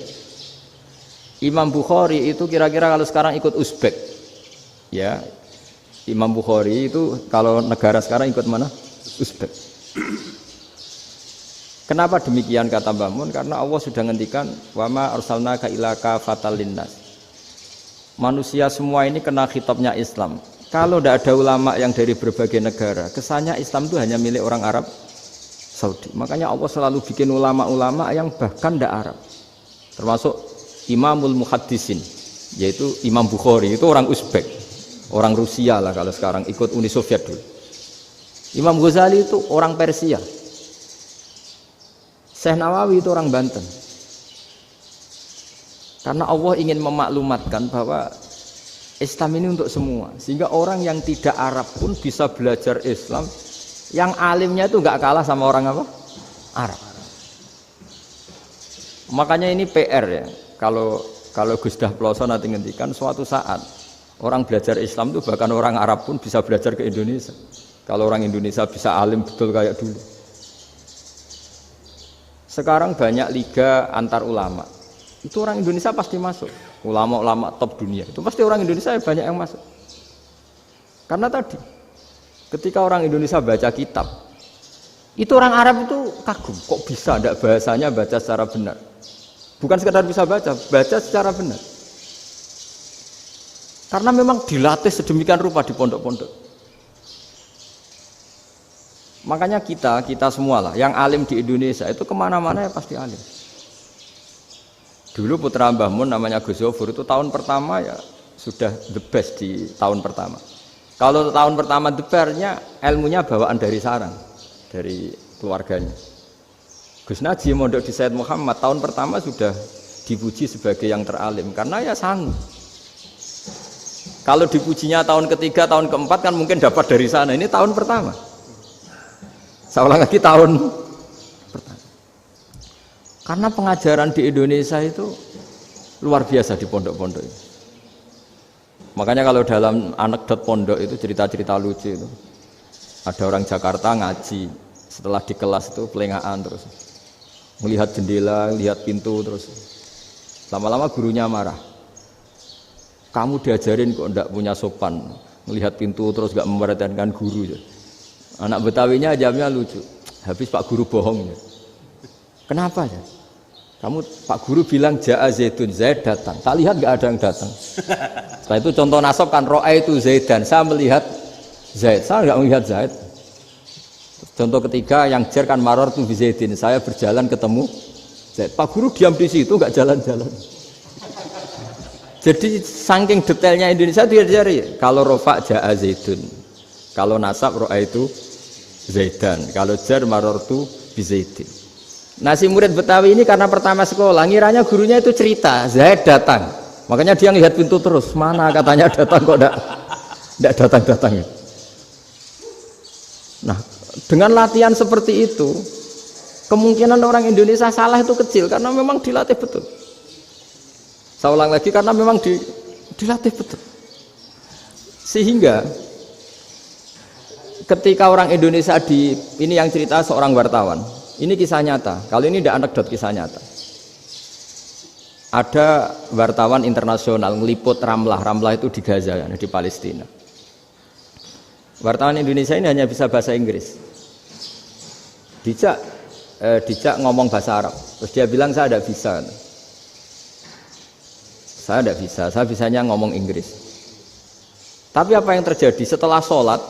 Imam Bukhari itu kira-kira kalau sekarang ikut Uzbek. Ya. Imam Bukhari itu kalau negara sekarang ikut mana? Uzbek. Kenapa demikian kata Mbah Mun? Karena Allah sudah ngendikan wa ma arsalnaka illa kafatal linnas. Manusia semua ini kena khitabnya Islam. Kalau tidak ada ulama yang dari berbagai negara, kesannya Islam itu hanya milik orang Arab Saudi. Makanya Allah selalu bikin ulama-ulama yang bahkan tidak Arab. Termasuk Imamul Muhaddisin, yaitu Imam Bukhari, itu orang Uzbek, orang Rusia lah kalau sekarang ikut Uni Soviet dulu. Imam Ghazali itu orang Persia. Syekh Nawawi itu orang Banten. Karena Allah ingin memaklumatkan bahwa Islam ini untuk semua. Sehingga orang yang tidak Arab pun bisa belajar Islam. Yang alimnya itu nggak kalah sama orang apa? Arab. Makanya ini PR ya. Kalau Gus Dah Ploso nanti ngendikan suatu saat orang belajar Islam itu bahkan orang Arab pun bisa belajar ke Indonesia. Kalau orang Indonesia bisa alim betul kayak dulu. Sekarang banyak liga antar ulama. Itu orang Indonesia pasti masuk. Ulama-ulama top dunia. Itu pasti orang Indonesia banyak yang masuk. Karena tadi, ketika orang Indonesia baca kitab, itu orang Arab itu kagum. Kok bisa ada bahasanya baca secara benar? Bukan sekedar bisa baca secara benar. Karena memang dilatih sedemikian rupa di pondok-pondok. Makanya kita semua lah, yang alim di Indonesia itu kemana-mana ya pasti alim. Dulu putra Mbah Mun namanya Gus Zofur itu tahun pertama ya sudah the best di tahun pertama. Kalau tahun pertama the best-nya ilmunya bawaan dari sarang, dari keluarganya. Gus Najih mondok di Said Muhammad tahun pertama sudah dipuji sebagai yang teralim karena ya sanggup. Kalau dipujinya tahun ketiga, tahun keempat kan mungkin dapat dari sana. Ini tahun pertama. Saya ulang lagi tahun pertama. Karena pengajaran di Indonesia itu luar biasa di pondok-pondok ini. Makanya kalau dalam anekdot pondok itu cerita-cerita lucu itu. Ada orang Jakarta ngaji, setelah di kelas itu pelengahan terus. Melihat jendela, lihat pintu terus. Lama-lama gurunya marah. Kamu diajarin kok enggak punya sopan, melihat pintu terus enggak memperhatikan guru. Anak Betawinya jawabnya lucu. Habis Pak Guru bohong. Kenapa ya? Kamu Pak Guru bilang Ja'a Zaidun, Zaid datang. Tak lihat enggak ada yang datang. Setelah itu contoh nasab kan ro'a itu Zaidan. Saya melihat Zaid, saya enggak melihat Zaid. Contoh ketiga yang jar kan maror tu Zaidin. Saya berjalan ketemu Zaid. Pak Guru diam di situ enggak jalan-jalan. Jadi saking detailnya Indonesia dia cari. Kalau rofa Ja'a Zaidun, kalau nasab ro'a itu Zaidan, kalau jar marortu bizaidin. Nah si murid Betawi ini karena pertama sekolah, ngiranya gurunya itu cerita Zaid datang, makanya dia ngelihat pintu terus. Mana katanya datang kok enggak datang-datang. Nah dengan latihan seperti itu, kemungkinan orang Indonesia salah itu kecil karena memang dilatih betul. Saya ulang lagi karena memang dilatih betul. Sehingga ketika orang Indonesia ini yang cerita seorang wartawan. Ini kisah nyata. Kalau ini tidak anekdot, kisah nyata. Ada wartawan internasional ngeliput Ramlah. Ramlah itu di Gaza, di Palestina. Wartawan Indonesia ini hanya bisa bahasa Inggris. Dijak ngomong bahasa Arab. Terus dia bilang saya tidak bisa. Saya tidak bisa, saya bisanya ngomong Inggris. Tapi apa yang terjadi setelah sholat,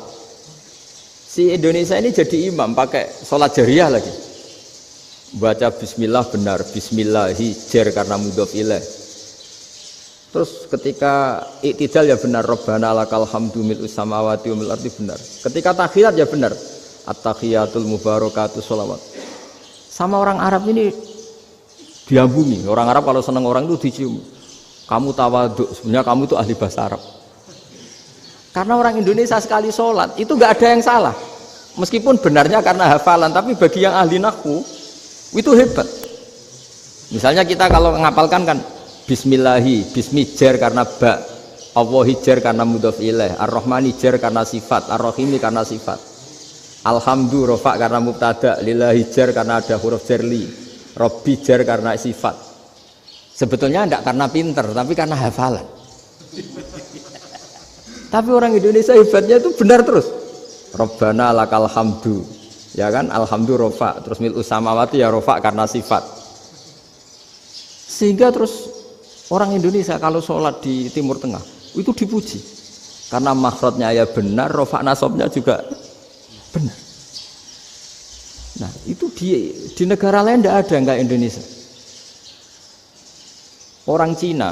si Indonesia ini jadi imam, pakai sholat jariah lagi. Baca bismillah benar, bismillahi jar karena mudhof ilaih. Terus ketika iktidal ya benar, Rabbana lakal hamdu mil'us samawati wa mil'ul ardi benar. Ketika tahiyat ya benar, at-tahiyatul mubarakatuh sholawat. Sama orang Arab ini diambungi. Orang Arab kalau senang orang itu dicium. Kamu tawaduk, sebenarnya kamu itu ahli bahasa Arab. Karena orang Indonesia sekali sholat itu nggak ada yang salah, meskipun benarnya karena hafalan, tapi bagi yang ahli nahwu itu hebat. Misalnya kita kalau ngapalkan kan Bismillahi, Bismi jar karena ba, Allahi jar karena mudhof ilaih, Ar-Rahmani jar karena sifat, Ar-Rahimi karena sifat, Alhamdu rofa karena mubtada, Lillahi jar karena ada huruf jarli, Robbi jar karena sifat. Sebetulnya tidak karena pinter, tapi karena hafalan. Tapi orang Indonesia hebatnya itu benar terus. Rabbana lakal hamdu, ya kan? Alhamdu rofa, terus mil'us samawati ya rofa karena sifat. Sehingga terus orang Indonesia kalau sholat di Timur Tengah itu dipuji. Karena makhrajnya ya benar, rofa nasabnya juga benar. Nah itu di negara lain tidak ada enggak Indonesia. Orang Cina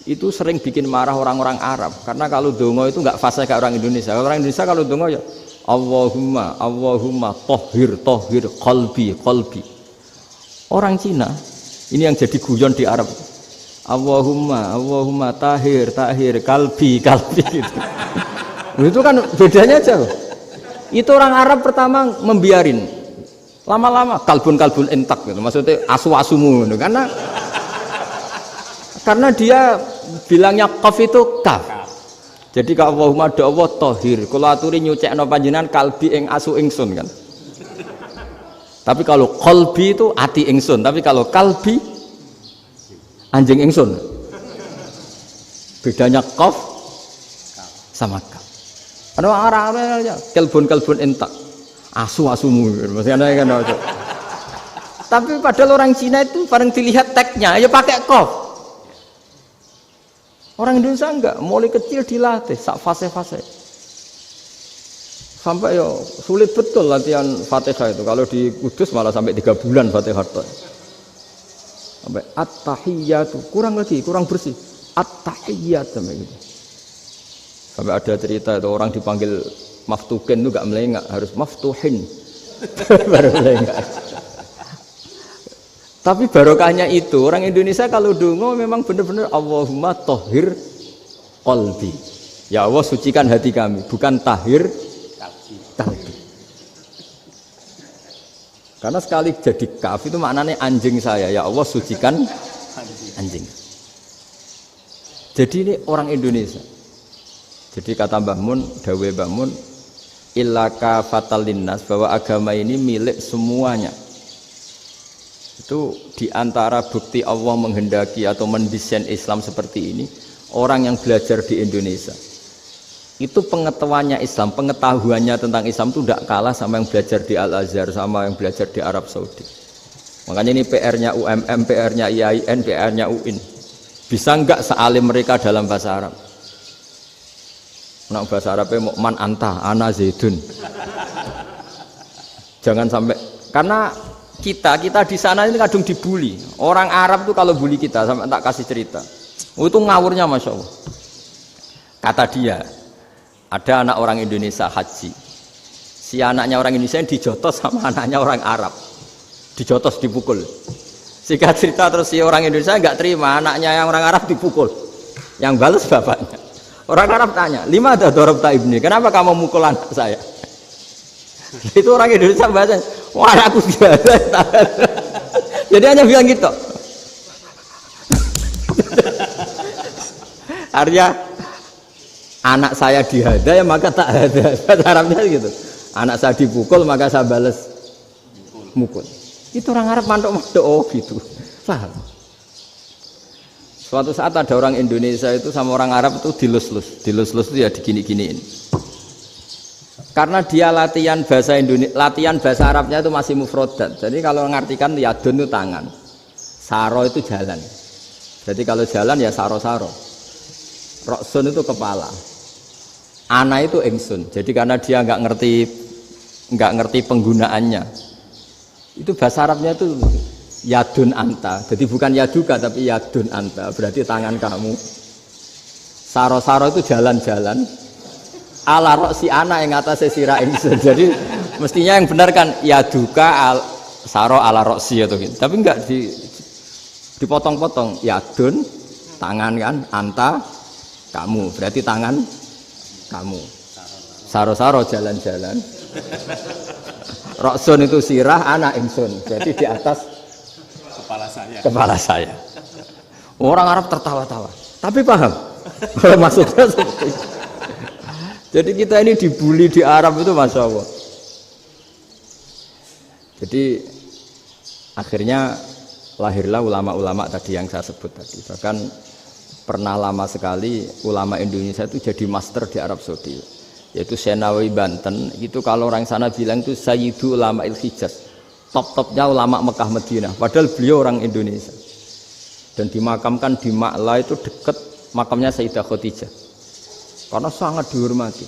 itu sering bikin marah orang-orang Arab karena kalau dongo itu nggak fasih kayak orang Indonesia. Orang Indonesia kalau dongo ya Allahumma tohir qalbi. Orang Cina ini yang jadi guyon di Arab. Allahumma tahir kalbi gitu. Itu kan bedanya jauh. Itu orang Arab pertama membiarin, lama-lama kalbun entak gitu. Maksudnya asu-asumu gitu. Karena dia bilangnya qaf itu kaf. Jadi ka Allahumma do Allah tahir. Kula aturi nyucekno panjenengan kalbi ing asu ingsun kan. Tapi kalau qalbi itu ati ingsun, tapi kalau kalbi anjing ingsun. Bedanya qaf sama kaf. Ana orang ya kalbun entak. Asu-asumu maksudnya kan. Tapi padahal orang Cina itu paling dilihat teksnya ya pakai qaf. Orang Indonesia enggak, mulai kecil dilatih sak fase-fase. Sampai yo sulit betul latihan Fatihah itu. Kalau di Kudus malah sampai 3 bulan Fatihah itu. Sampai at-tahiyyatu, kurang bersih. At-tahiyyat sampai gitu. Sampai ada cerita itu orang dipanggil maftuhin itu enggak melengak, harus maftuhin. Baru melengak. Tapi barokahnya itu orang Indonesia kalau dongo memang benar-benar Allahumma tahhir qalbi. Ya Allah sucikan hati kami, bukan tahhir kalbi. Karena sekali jadi kaf itu maknanya anjing saya, ya Allah sucikan anjing. Jadi ini orang Indonesia. Jadi kata Mbah Mun, dawe Mbah Mun, illaka fatal linnas, bahwa agama ini milik semuanya. Itu diantara bukti Allah menghendaki atau mendesain Islam seperti ini, orang yang belajar di Indonesia itu pengetahuannya Islam, pengetahuannya tentang Islam itu tidak kalah sama yang belajar di Al-Azhar, sama yang belajar di Arab Saudi. Makanya ini PR-nya UMM, PR-nya IAIN, PR-nya UIN. Bisa enggak sealim mereka dalam bahasa Arab? Nah, bahasa Arabnya man anta, ana zaidun. Jangan sampai, karena kita di sana ini kadung dibully. Orang Arab tuh kalau bully kita, sampai tak kasih cerita. Oh, itu ngawurnya Masya Allah. Kata dia, ada anak orang Indonesia haji. Si anaknya orang Indonesia yang dijotos sama anaknya orang Arab. Dijotos, dipukul. Singkat cerita terus si orang Indonesia enggak terima, anaknya yang orang Arab dipukul. Yang balas bapaknya. Orang Arab tanya, lima ada dorobta ibni, kenapa kamu mukul anak saya? Itu orang Indonesia bahasa, wah aku biasa. Jadi hanya bilang gitu. Artinya anak saya dihada ya maka tak ada. Bahasa Arabnya gitu. Anak saya dipukul maka saya balas mukul. Itu orang Arab mantuk-mantuk oh gitu. Paham? Suatu saat ada orang Indonesia itu sama orang Arab itu dilus-lus. Dilus-lus itu ya digini-giniin. Karena dia latihan bahasa Indonesia, latihan bahasa Arabnya itu masih mufrodat. Jadi kalau ngartikan yadun itu tangan, saro itu jalan. Jadi kalau jalan ya saro-saro. Roksun itu kepala, ana itu ingsun. Jadi karena dia nggak ngerti penggunaannya, itu bahasa Arabnya itu yadun anta. Jadi bukan yaduka tapi yadun anta. Berarti tangan kamu. Saro-saro itu jalan-jalan. Ala roksi anak yang atasnya sirah ingsun. Jadi mestinya yang benar kan yaduka saro ala roksi atau gitu. Tapi enggak dipotong-potong. Yadun tangan kan, anta kamu. Berarti tangan kamu. Saro-saro jalan-jalan. Roksun itu sirah, anak ingsun. Berarti di atas kepala saya. Orang Arab tertawa-tawa. Tapi paham. Maksudnya seperti itu. Jadi kita ini dibully di Arab itu Masya Allah. Jadi akhirnya lahirlah ulama-ulama tadi yang saya sebut tadi. Bahkan pernah lama sekali ulama Indonesia itu jadi master di Arab Saudi. Yaitu Senawi Banten. Itu kalau orang sana bilang itu Sayyidu Ulama Il-Hijaz. Top-topnya ulama Mekah Madinah. Padahal beliau orang Indonesia. Dan dimakamkan di Ma'la itu dekat makamnya Sayyidah Khadijah. Karena sangat dihormati.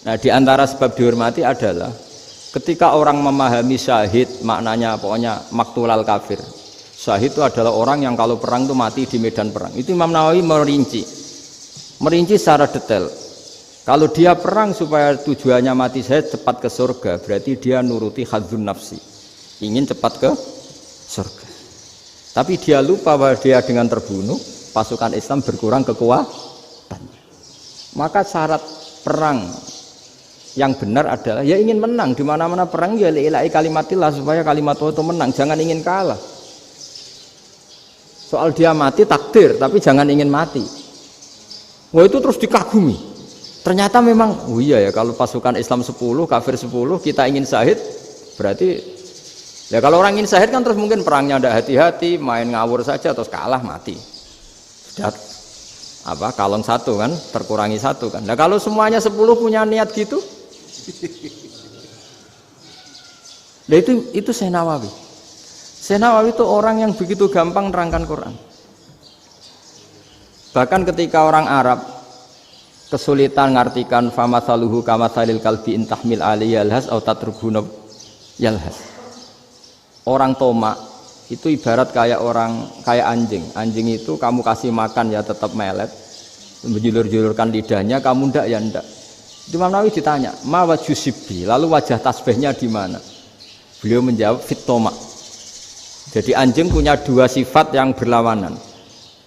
Nah, di antara sebab dihormati adalah ketika orang memahami syahid, maknanya pokoknya maktulal kafir. Syahid itu adalah orang yang kalau perang itu mati di medan perang. Itu Imam Nawawi merinci secara detail. Kalau dia perang supaya tujuannya mati syahid cepat ke surga, berarti dia nuruti hadzun nafsi, ingin cepat ke surga. Tapi dia lupa bahwa dia dengan terbunuh pasukan Islam berkurang kekuatan. Maka syarat perang yang benar adalah ya ingin menang. Di mana-mana perang ya ilahi kalimatillah, supaya kalimat Allah itu menang, jangan ingin kalah. Soal dia mati takdir, tapi jangan ingin mati. Wah, itu terus dikagumi. Ternyata memang oh iya ya, kalau pasukan Islam 10 kafir 10 kita ingin syahid, berarti ya kalau orang ingin syahid kan terus mungkin perangnya tidak hati-hati, main ngawur saja terus kalah mati. Sudah apa kalong satu kan terkurangi satu kan. Nah kalau semuanya 10 punya niat gitu, nah itu Syekh Nawawi. Syekh Nawawi itu orang yang begitu gampang nerangkan Quran. Bahkan ketika orang Arab kesulitan ngartikan famasaluhu kamasalil kalbi intahmil alaihi yalhas atau tatrukhu yalhas. Orang Tomak itu ibarat kayak anjing. Anjing itu kamu kasih makan ya tetap melet, menjulur-julurkan lidahnya, kamu ndak ya ndak. Imam Nawawi ditanya, "Ma wajhu sibbi?" Lalu wajah tasbihnya di mana? Beliau menjawab, "Fit Tomak." Jadi anjing punya dua sifat yang berlawanan.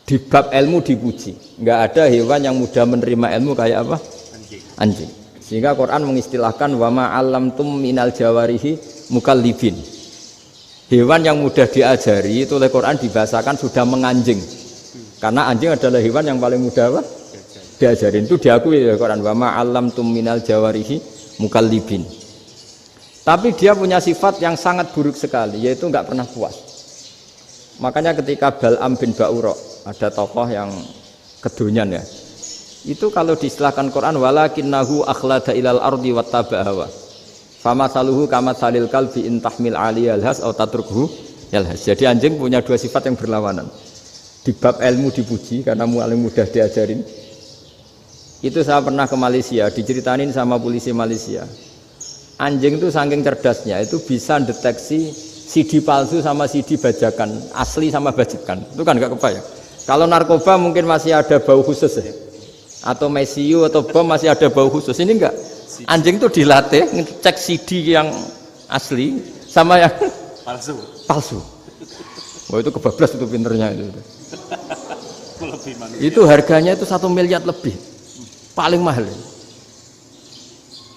Di bab ilmu dipuji. Enggak ada hewan yang mudah menerima ilmu kayak apa? Anjing. Sehingga Quran mengistilahkan wa ma 'allamtum minal jawarihi mukallibin. Hewan yang mudah diajari itu oleh Quran dibahasakan sudah menganjing. Karena anjing adalah hewan yang paling mudah apa? Diajarin. Itu diakui oleh Quran wa ma 'allamtum minal jawarihi mukallibin. Tapi dia punya sifat yang sangat buruk sekali, yaitu enggak pernah puas. Makanya ketika Bal'am bin Ba'ura, ada tokoh yang kedonyan ya, itu kalau diistilahkan Quran walakinnahu akhlada ilal ardi wattaba'a hawa famasaluhu kamatsalil kalbi intahmil aliyal has atau tatrukhu yalhas. Jadi anjing punya dua sifat yang berlawanan. Di bab ilmu dipuji karena paling mudah diajarin. Itu saya pernah ke Malaysia, diceritain sama polisi Malaysia. Anjing itu saking cerdasnya itu bisa deteksi CD palsu sama CD bajakan, asli sama bajakan. Itu kan enggak kebayang. Kalau narkoba mungkin masih ada bau khusus ya. Atau mesiu atau bom masih ada bau khusus. Ini enggak. Anjing itu dilatih ngecek CD yang asli sama yang palsu. Wah itu kebablas itu pinternya itu. Itu harganya itu 1 miliar lebih. Paling mahal.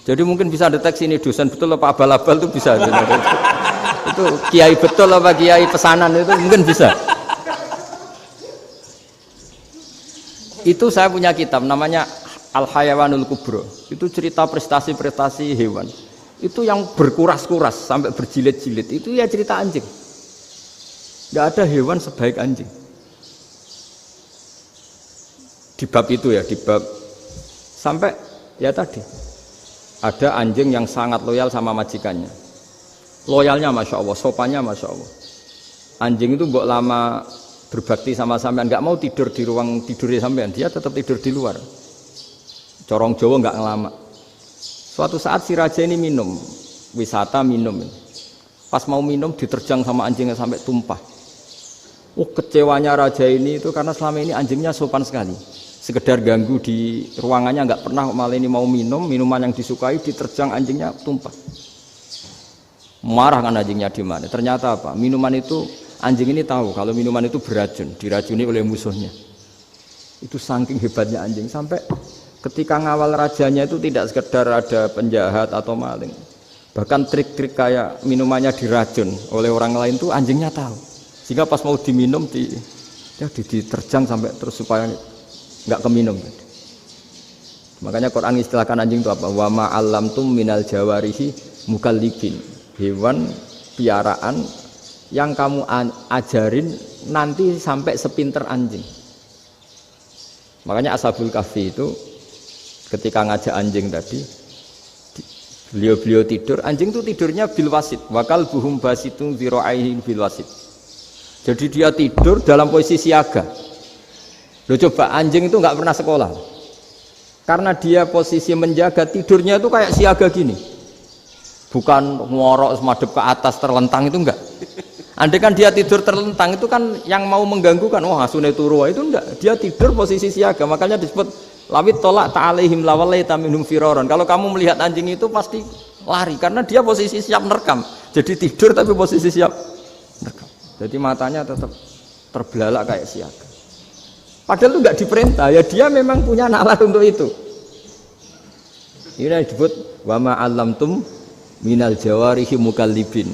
Jadi mungkin bisa deteksi ini dosen betul apa abal-abal itu bisa. Itu kiai betul apa kiai pesanan itu mungkin bisa. Itu saya punya kitab namanya Al-Hayawanul Kubro. Itu cerita prestasi-prestasi hewan. Itu yang berkuras-kuras sampai berjilid-jilid. Itu ya cerita anjing. Tidak ada hewan sebaik anjing. Di bab itu ya, di bab sampai ya tadi ada anjing yang sangat loyal sama majikannya. Loyalnya Masya Allah, sopannya Masya Allah. Anjing itu mbok lama berbakti sama sampean, nggak mau tidur di ruang tidurnya sampean, dia tetap tidur di luar. Corong Jawa nggak ngelama. Suatu saat si raja ini minum, wisata minum. Pas mau minum diterjang sama anjingnya sampai tumpah. Kecewanya raja ini itu karena selama ini anjingnya sopan sekali. Sekedar ganggu di ruangannya nggak pernah, malah ini mau minum, minuman yang disukai diterjang anjingnya tumpah. Marah kan anjingnya di mana? Ternyata apa? Minuman itu anjing ini tahu kalau minuman itu beracun, diracuni oleh musuhnya. Itu saking hebatnya anjing sampai ketika ngawal rajanya itu tidak sekedar ada penjahat atau maling. Bahkan trik-trik kayak minumannya diracun oleh orang lain itu anjingnya tahu. Sehingga pas mau diminum diterjang sampai terus supaya enggak keminum. Makanya Quran istilahkan anjing itu apa? Wa ma 'allamtum minal jawarihi mukallibin. Hewan piaraan yang kamu ajarin nanti sampai sepinter anjing. Makanya Ashabul Kahfi itu ketika ngajak anjing tadi, beliau tidur, anjing itu tidurnya bil wasit, wakal buhum basitun zira'aihi bil wasit. Jadi dia tidur dalam posisi siaga. Loh coba anjing itu nggak pernah sekolah, karena dia posisi menjaga, tidurnya itu kayak siaga gini. Bukan ngorok semadep ke atas terlentang, itu enggak. Andai kan dia tidur terlentang itu kan yang mau mengganggu kan, wah asune turu itu enggak. Dia tidur posisi siaga, makanya disebut lawit tolak ta'alaihim lawalaita minhum firaron. Kalau kamu melihat anjing itu pasti lari karena dia posisi siap merekam. Jadi tidur tapi posisi siap merekam. Jadi matanya tetap terbelalak kayak siaga. Padahal itu enggak diperintah, ya dia memang punya nalar untuk itu. Ini disebut wa ma 'allamtum minal jawarihi mukallibin.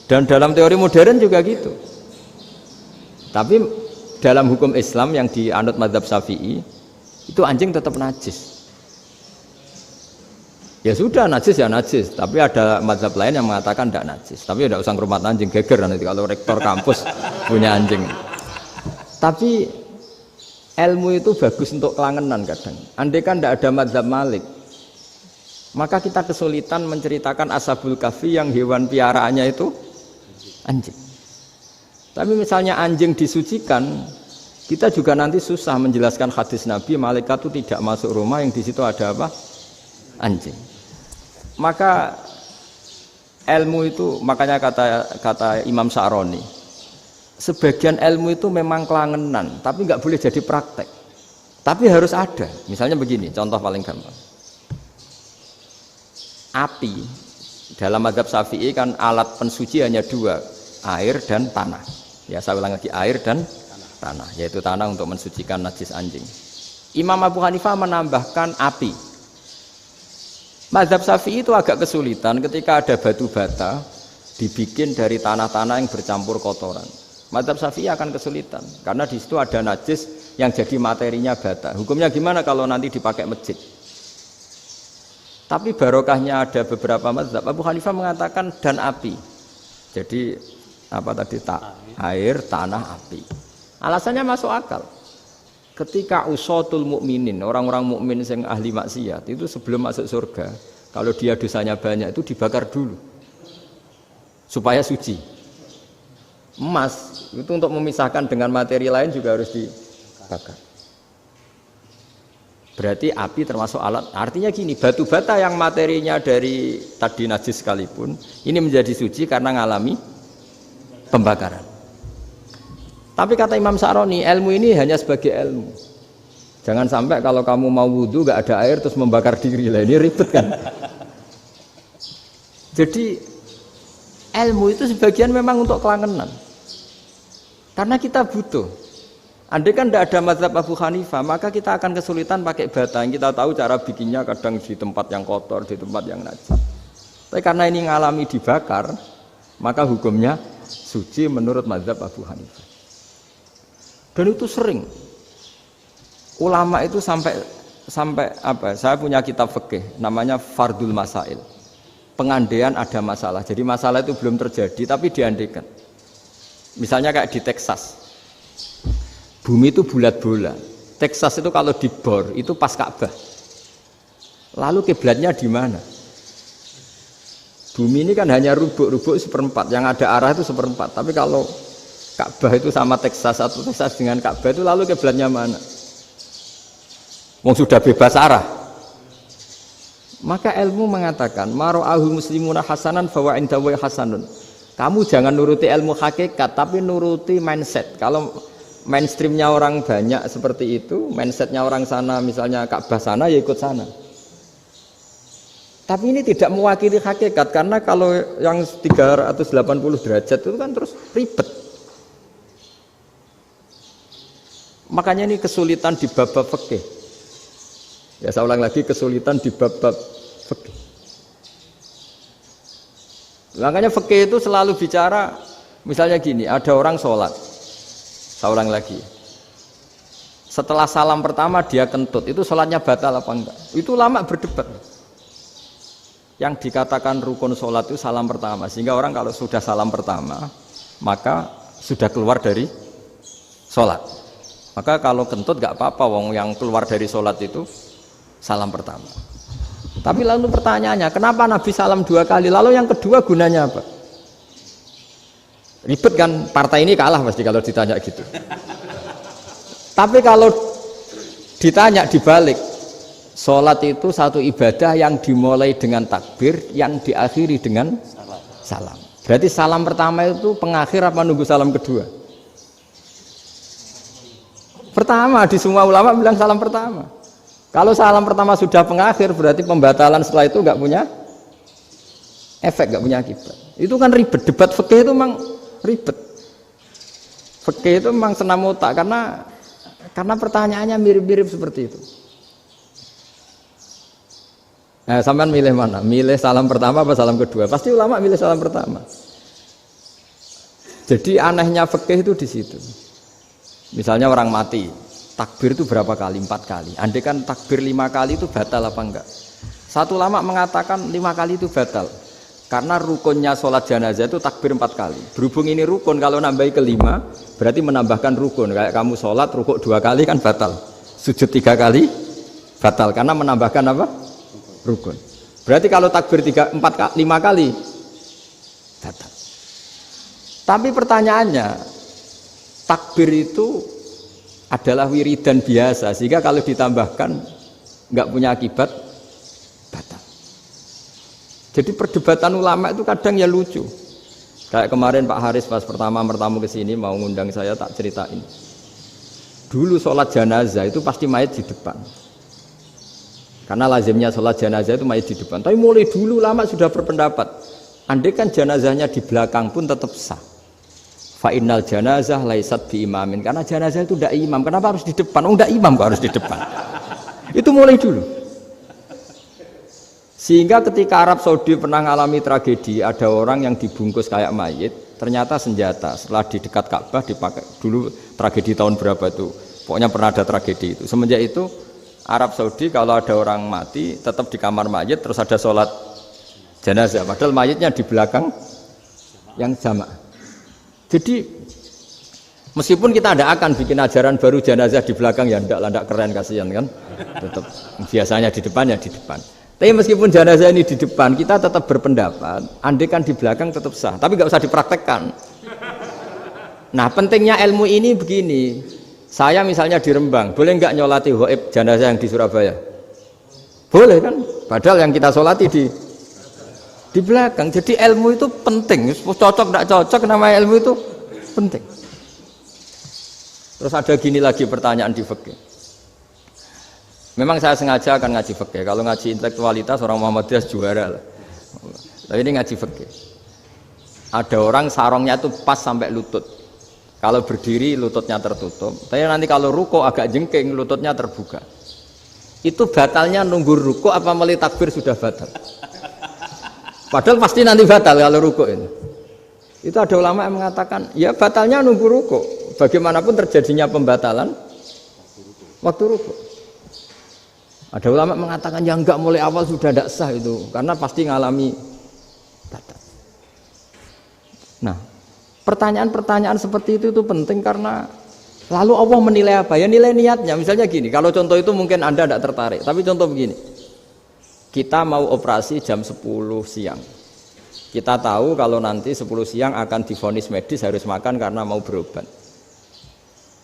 Dan dalam teori modern juga gitu. Tapi dalam hukum Islam yang dianut mazhab Syafi'i itu anjing tetap najis. Ya sudah najis ya najis, tapi ada mazhab lain yang mengatakan tidak najis. Tapi tidak usah ngurmat anjing, geger nanti kalau rektor kampus punya anjing. Tapi ilmu itu bagus untuk kelangenan kadang. Andai kan tidak ada mazhab Malik, maka kita kesulitan menceritakan Ashabul Kahfi yang hewan piaraannya itu anjing. Tapi misalnya anjing disucikan, Kita juga nanti susah menjelaskan hadis Nabi, malaikat itu tidak masuk rumah yang di situ ada apa? Anjing. Maka ilmu itu, makanya kata Imam Sa'roni, sebagian ilmu itu memang kelangenan, tapi nggak boleh jadi praktek. Tapi harus ada. Misalnya begini, contoh paling gampang. Api dalam mazhab Syafi'i kan alat pensuci hanya dua, air dan tanah. Ya saya ulang lagi, air dan tanah, yaitu tanah untuk mensucikan najis anjing. Imam Abu Hanifah menambahkan api. Mazhab Syafi'i itu agak kesulitan ketika ada batu bata dibikin dari tanah-tanah yang bercampur kotoran. Mazhab Syafi'i akan kesulitan karena di situ ada najis yang jadi materinya bata. Hukumnya gimana kalau nanti dipakai masjid? Tapi barokahnya ada beberapa mazhab. Abu Hanifah mengatakan dan api. Jadi apa tadi air, tanah, api. Alasannya masuk akal. Ketika usatul mukminin, orang-orang mukmin yang ahli maksiat itu sebelum masuk surga, kalau dia dosanya banyak itu dibakar dulu supaya suci. Emas itu untuk memisahkan dengan materi lain juga harus dibakar. Berarti api termasuk alat. Artinya gini, batu bata yang materinya dari tadi najis sekalipun ini menjadi suci karena ngalami pembakaran. Tapi kata Imam Sa'roni, ilmu ini hanya sebagai ilmu. Jangan sampai kalau kamu mau wudhu gak ada air terus membakar diri lah, ini ribet kan. Jadi ilmu itu sebagian memang untuk kelangenan. Karena kita butuh. Andai kan tidak ada mazhab Abu Hanifah, maka kita akan kesulitan pakai bata. Yang kita tahu cara bikinnya kadang di tempat yang kotor, di tempat yang najis. Tapi karena ini ngalami dibakar, maka hukumnya suci menurut mazhab Abu Hanifah. Dan itu sering ulama itu sampai apa? Saya punya kitab fikih namanya Fardul Masail. Pengandaian ada masalah. Jadi masalah itu belum terjadi tapi diandaikan. Misalnya kayak di Texas. Bumi itu bulat-bulat. Texas itu kalau dibor itu pas Ka'bah. Lalu kiblatnya di mana? Bumi ini kan hanya rubuk-rubuk seperempat. Yang ada arah itu seperempat. Tapi kalau Ka'bah itu sama Texas atau Texas dengan Ka'bah itu lalu kiblatnya mana? Wong sudah bebas arah. Maka ilmu mengatakan mara'ahu muslimuna hasanan fawa indahu hasanun. Kamu jangan nuruti ilmu hakikat tapi nuruti mindset. Kalau mainstreamnya orang banyak seperti itu, mindsetnya orang sana misalnya Ka'bah sana ya ikut sana. Tapi ini tidak mewakili hakikat karena kalau yang 380 derajat itu kan terus ribet. Makanya ini kesulitan di bab-bab fikih. Ya saya ulang lagi, kesulitan di bab-bab fikih. Makanya fikih itu selalu bicara, misalnya gini, ada orang sholat. Saya ulang lagi. Setelah salam pertama dia kentut, itu sholatnya batal apa enggak? Itu lama berdebat. Yang dikatakan rukun sholat itu salam pertama. Sehingga orang kalau sudah salam pertama, maka sudah keluar dari sholat. Maka kalau kentut gak apa-apa, wong yang keluar dari sholat itu salam pertama. Tapi lalu pertanyaannya, kenapa Nabi salam 2 kali? Lalu yang kedua gunanya apa? Ribet kan, partai ini kalah pasti kalau ditanya gitu. Tapi kalau ditanya dibalik, sholat itu satu ibadah yang dimulai dengan takbir, yang diakhiri dengan salam. Berarti salam pertama itu pengakhir apa nunggu salam kedua? Pertama, di semua ulama bilang salam pertama. Kalau salam pertama sudah pengakhir, berarti pembatalan setelah itu nggak punya efek, nggak punya akibat. Itu kan ribet. Debat fikih itu memang ribet. Fikih itu memang senam otak karena pertanyaannya mirip-mirip seperti itu. Nah, sampean milih mana? Milih salam pertama apa salam kedua? Pasti ulama milih salam pertama. Jadi anehnya fikih itu di situ. Misalnya orang mati, takbir itu berapa kali? 4 kali. Andai kan takbir 5 kali itu batal apa enggak? Satu ulama mengatakan 5 kali itu batal. Karena rukunnya sholat jenazah itu takbir 4 kali. Berhubung ini rukun, kalau nambahi ke 5, berarti menambahkan rukun. Kayak kamu sholat, rukuk 2 kali kan batal. Sujud 3 kali, batal. Karena menambahkan apa? Rukun. Berarti kalau takbir 5 kali, batal. Tapi pertanyaannya, takbir itu adalah wiridan biasa, sehingga kalau ditambahkan nggak punya akibat batal. Jadi perdebatan ulama itu kadang ya lucu. Kayak kemarin Pak Haris pas pertama ke sini mau ngundang saya, tak ceritain. Dulu sholat jenazah itu pasti mayat di depan. Karena lazimnya sholat jenazah itu mayat di depan. Tapi mulai dulu lama sudah berpendapat, andai kan jenazahnya di belakang pun tetap sah. Fa innal janazah laisat bi imamin. Karena jenazah itu tidak imam. Kenapa harus di depan? Oh, tidak imam kok harus di depan. Itu mulai dulu. Sehingga ketika Arab Saudi pernah mengalami tragedi, ada orang yang dibungkus kayak mayit, ternyata senjata. Setelah di dekat Ka'bah dipakai. Dulu tragedi tahun berapa itu? Pokoknya pernah ada tragedi itu. Semenjak itu Arab Saudi kalau ada orang mati tetap di kamar mayit, terus ada sholat jenazah. Padahal mayitnya di belakang yang jamaah. Jadi meskipun kita tidak akan bikin ajaran baru jenazah di belakang, ya tidak keren, kasihan kan. Tetap biasanya di depan ya di depan. Tapi meskipun jenazah ini di depan, kita tetap berpendapat andai kan di belakang tetap sah, tapi nggak usah dipraktekkan. Nah pentingnya ilmu ini begini. Saya misalnya di Rembang, boleh nggak nyolati ghaib jenazah yang di Surabaya? Boleh kan? Padahal yang kita solati di belakang. Jadi ilmu itu penting. Cocok tidak cocok, nama ilmu itu penting. Terus ada gini lagi pertanyaan di fikih. Memang saya sengaja akan ngaji fikih. Kalau ngaji intelektualitas orang Muhammadiyah juara lah. Tapi ini ngaji fikih. Ada orang sarongnya itu pas sampai lutut. Kalau berdiri lututnya tertutup, tapi nanti kalau ruko agak jengking lututnya terbuka. Itu batalnya nunggu ruko apa mulai takbir sudah batal? Padahal pasti nanti batal kalau ruko ini. Itu ada ulama yang mengatakan, ya batalnya nunggu ruko. Bagaimanapun terjadinya pembatalan waktu ruko. Ada ulama mengatakan yang enggak mulai awal sudah tidak sah itu, karena pasti ngalami batal. Nah, pertanyaan-pertanyaan seperti itu penting karena lalu Allah menilai apa? Ya nilai niatnya. Misalnya gini, kalau contoh itu mungkin Anda tidak tertarik, tapi contoh begini. Kita mau operasi jam 10 siang. Kita tahu kalau nanti 10 siang akan divonis medis harus makan karena mau berobat.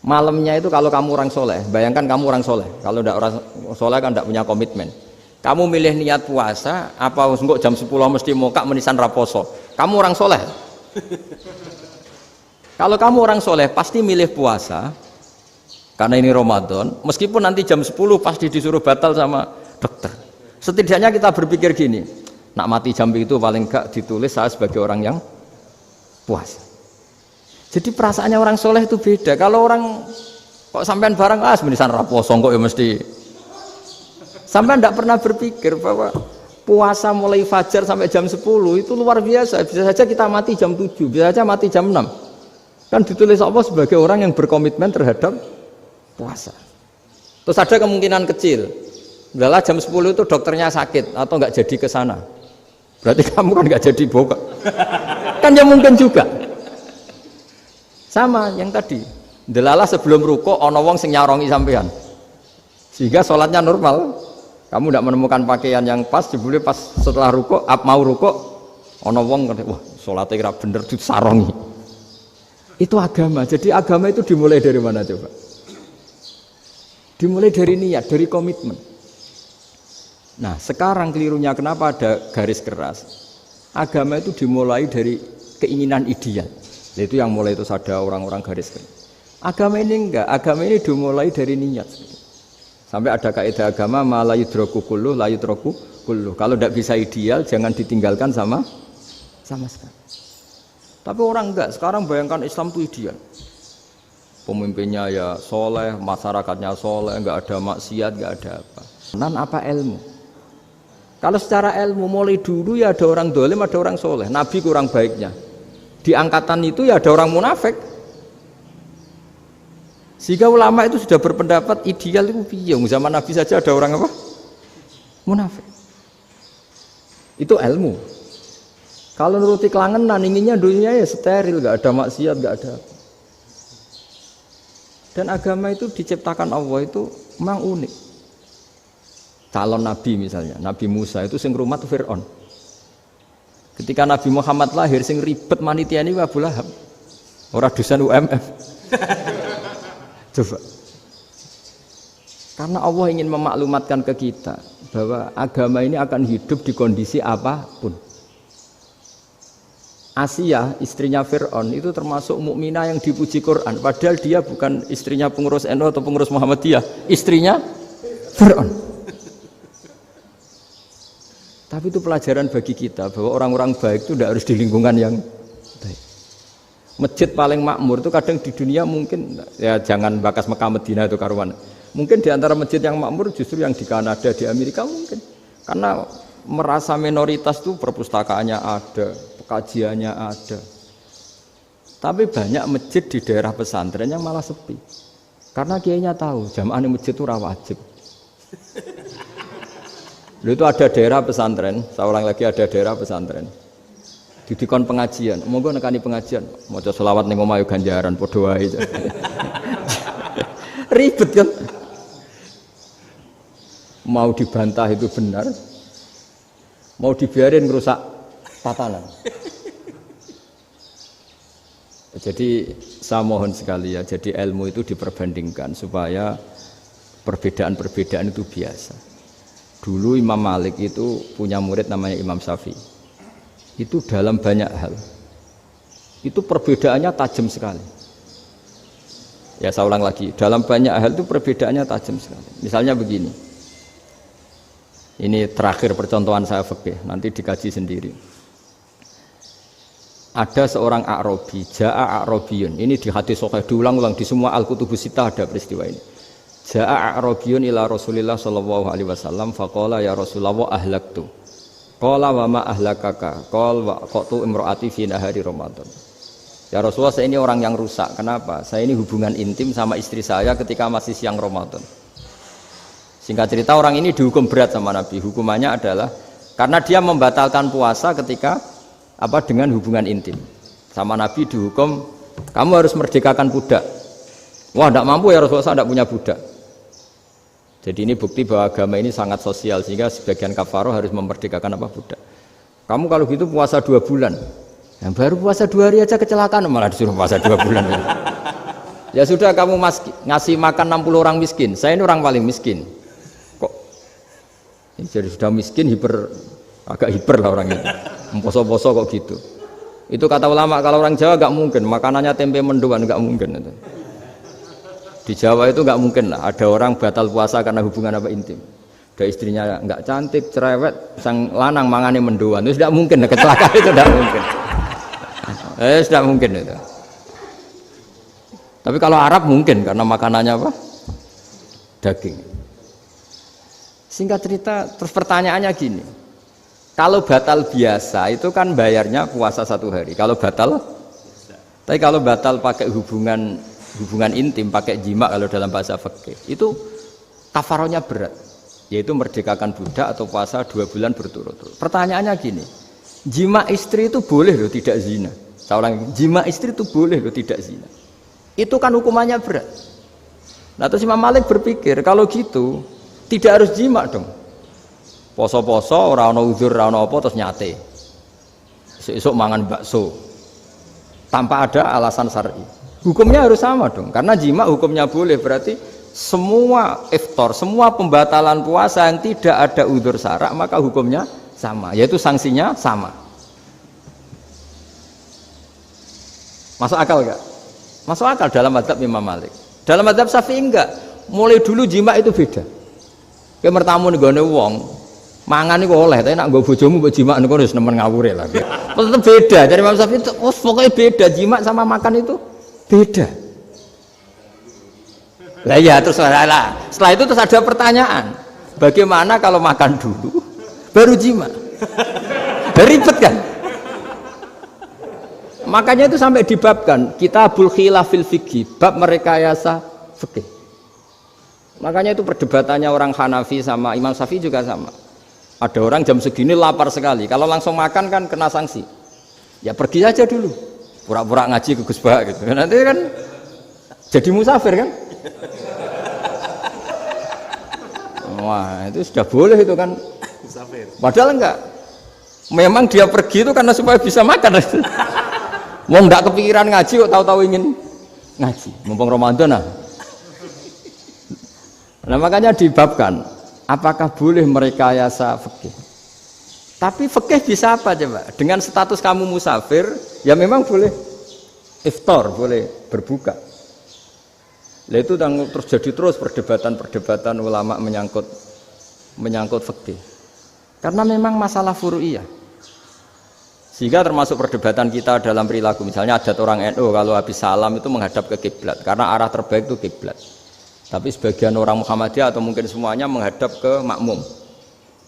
Malamnya itu kalau kamu orang soleh, bayangkan kamu orang soleh. Kalau tidak orang soleh kan tidak punya komitmen. Kamu milih niat puasa, apa enggak jam 10 mesti mokak menisan raposo. Kamu orang soleh. Kalau kamu orang soleh pasti milih puasa karena ini Ramadan, meskipun nanti jam 10 pasti disuruh batal sama dokter. Setidaknya kita berpikir gini, nak mati jam itu paling enggak ditulis saya sebagai orang yang puasa. Jadi perasaannya orang soleh itu beda. Kalau orang kok sampean barang menisan raposo kok ya mesti. Sampean tidak pernah berpikir bahwa puasa mulai fajar sampai jam 10 itu luar biasa. Bisa saja kita mati jam 7, bisa saja mati jam 6. Kan ditulis Allah sebagai orang yang berkomitmen terhadap puasa. Terus ada kemungkinan kecil, udahlah jam 10 itu dokternya sakit atau nggak jadi ke sana. Berarti kamu kan nggak jadi buka. Kan ya mungkin juga. Sama yang tadi. Delalah sebelum ruko ono wong sing nyarongi sampean. Sehingga sholatnya normal. Kamu tidak menemukan pakaian yang pas, jebule pas setelah ruko, mau ruko ono wong wah sholatnya kira bener disarongi. Itu agama. Jadi agama itu dimulai dari mana coba? Dimulai dari niat, dari komitmen. Nah, sekarang kelirunya kenapa ada garis keras? Agama itu dimulai dari keinginan ideal. Itu yang mulai itu ada orang-orang garis keras. Agama ini enggak, agama ini dimulai dari niat. Sampai ada kaidah agama la yudraku kulluh la yudraku kulluh. Kalau tidak bisa ideal jangan ditinggalkan sama sekali. Tapi orang enggak, sekarang bayangkan Islam itu ideal. Pemimpinnya ya soleh, masyarakatnya soleh, enggak ada maksiat, enggak ada apa. Nan apa ilmu? Kalau secara ilmu mulai dulu ya ada orang dolim, ada orang soleh. Nabi kurang baiknya. Di angkatan itu ya ada orang munafik. Sehingga ulama itu sudah berpendapat ideal itu piye? Zaman Nabi saja ada orang apa? Munafik. Itu ilmu. Kalau nuruti kelangenan, inginnya dunia ya steril, gak ada maksiat, gak ada apa. Dan agama itu diciptakan Allah itu memang unik. Calon Nabi misalnya, Nabi Musa itu sing rumat Fir'aun. Ketika Nabi Muhammad lahir, sing ribet manitia ini Abu Lahab. Orang dosen UMF. Coba, Karena Allah ingin memaklumatkan ke kita bahwa agama ini akan hidup di kondisi apapun. Asiyah, istrinya Fir'aun itu termasuk mukminah yang dipuji Quran. Padahal dia bukan istrinya pengurus NU atau pengurus Muhammadiyah, istrinya Fir'aun. Tapi itu pelajaran bagi kita bahwa orang-orang baik itu tidak harus di lingkungan yang baik. Masjid paling makmur itu kadang di dunia mungkin, ya jangan bakas Mekah Madinah itu karuan. Mungkin di antara masjid yang makmur justru yang di Kanada, di Amerika mungkin. Karena merasa minoritas itu perpustakaannya ada, kajiannya ada. Tapi banyak masjid di daerah pesantren yang malah sepi. Karena kiainya tahu jamaah di masjid itu wajib. Itu ada daerah pesantren, saya ulang lagi ada daerah pesantren. Didikon pengajian, monggo nekani pengajian, maca selawat ning omah yo ganjaran padha wae. Ribet kan? Mau dibantah itu benar. Mau dibiarin ngerusak tatanan. Jadi saya mohon sekali ya, jadi ilmu itu diperbandingkan supaya perbedaan-perbedaan itu biasa. Dulu Imam Malik itu punya murid namanya Imam Syafi'i. Itu dalam banyak hal. Itu perbedaannya tajam sekali. Ya saya ulang lagi, dalam banyak hal itu perbedaannya tajam sekali. Misalnya begini. Ini terakhir percontohan saya fikih, nanti dikaji sendiri. Ada seorang A'rabi, Ja'a A'rabiyun. Ini di hadis sahih diulang-ulang di semua Al-Kutubus Sittah ada peristiwa ini. Ja'a A'rabiyun ila Rasulillah sallallahu alaihi wasallam faqala ya Rasulullah ahlaktu. Qala wa ma ahlakaka? Qala wa qatu imraati fi nahari Ramadan. Ya Rasulullah, saya ini orang yang rusak. Kenapa? Saya ini hubungan intim sama istri saya ketika masih siang Ramadan. Singkat cerita orang ini dihukum berat sama Nabi. Hukumannya adalah karena dia membatalkan puasa ketika dengan hubungan intim. Sama Nabi dihukum, kamu harus merdekakan budak. Wah, tidak mampu ya Rasulullah, saya tidak punya budak. Jadi ini bukti bahwa agama ini sangat sosial sehingga sebagian kafaroh harus memerdekakan budak. Kamu kalau gitu puasa 2 bulan. Yang baru puasa 2 hari aja kecelakaan malah disuruh puasa 2 bulan. Ya sudah kamu ngasih makan 60 orang miskin. Saya ini orang paling miskin. Kok jadi sudah miskin agak hiper lah orang itu. Poso-poso kok gitu. Itu kata ulama kalau orang Jawa enggak mungkin makanannya tempe mendoan, enggak mungkin itu. Di Jawa itu nggak mungkin lah ada orang batal puasa karena hubungan intim. Ada istrinya nggak cantik, cerewet, sang lanang mangane mendoan. Itu tidak mungkin, kecelakaan itu tidak mungkin. Tidak mungkin itu. Tapi kalau Arab mungkin karena makanannya daging. Singkat cerita, terus pertanyaannya gini. Kalau batal biasa itu kan bayarnya puasa 1 hari. Kalau batal, tapi kalau batal pakai hubungan intim, pakai jima kalau dalam bahasa fikih itu kafarohnya berat, yaitu merdekakan budak atau puasa 2 bulan berturut-turut. Pertanyaannya gini, jima istri itu boleh loh tidak zina. Seorang jima istri itu boleh loh tidak zina. Itu kan hukumannya berat. Nah terus Imam Malik berpikir kalau gitu tidak harus jima dong. Poso-poso ora ono uzur ora ono apa terus nyate. Esuk mangan bakso tanpa ada alasan syar'i. Hukumnya harus sama dong, karena jima hukumnya boleh, berarti semua iftar, semua pembatalan puasa yang tidak ada udzur syara' maka hukumnya sama, yaitu sanksinya sama. Masuk akal enggak? Masuk akal dalam mazhab Imam Malik. Dalam mazhab Syafi'i enggak. Mulai dulu jima itu beda. Kayak mertamu nih gone wong, mangan iku oleh, tapi nak nggo bojomu mbok jima niku wis nemen ngawure lah. Tetep beda. Dari Imam Syafi'i itu pokoknya beda, jima sama makan itu beda. Lah ya terus setelah itu terus ada pertanyaan, bagaimana kalau makan dulu baru jima? Ribet kan? Makanya itu sampai dibabkan Kitabul Khilafil Fiqhi, bab merekayasa fikih. Makanya itu perdebatannya orang Hanafi sama Imam Syafi'i juga sama. Ada orang jam segini lapar sekali, kalau langsung makan kan kena sanksi. Ya pergi aja dulu, pura-pura ngaji ke Gus Bah gitu. Nanti kan jadi musafir kan? Wah itu sudah boleh itu kan? Musafir. Padahal enggak. Memang dia pergi itu karena supaya bisa makan. Mau enggak kepikiran ngaji kok tahu-tahu ingin ngaji. Mumpung Ramadan nah. Nah makanya dibabkan, apakah boleh merekayasa fikih? Tapi fikih bisa apa coba? Dengan status kamu musafir, ya memang boleh iftar, boleh berbuka. Nah itu terjadi terus perdebatan ulama menyangkut fikih. Karena memang masalah furu'iyah. Sehingga termasuk perdebatan kita dalam perilaku. Misalnya adat orang NU kalau habis salam itu menghadap ke kiblat karena arah terbaik itu kiblat. Tapi sebagian orang Muhammadiyah atau mungkin semuanya menghadap ke makmum.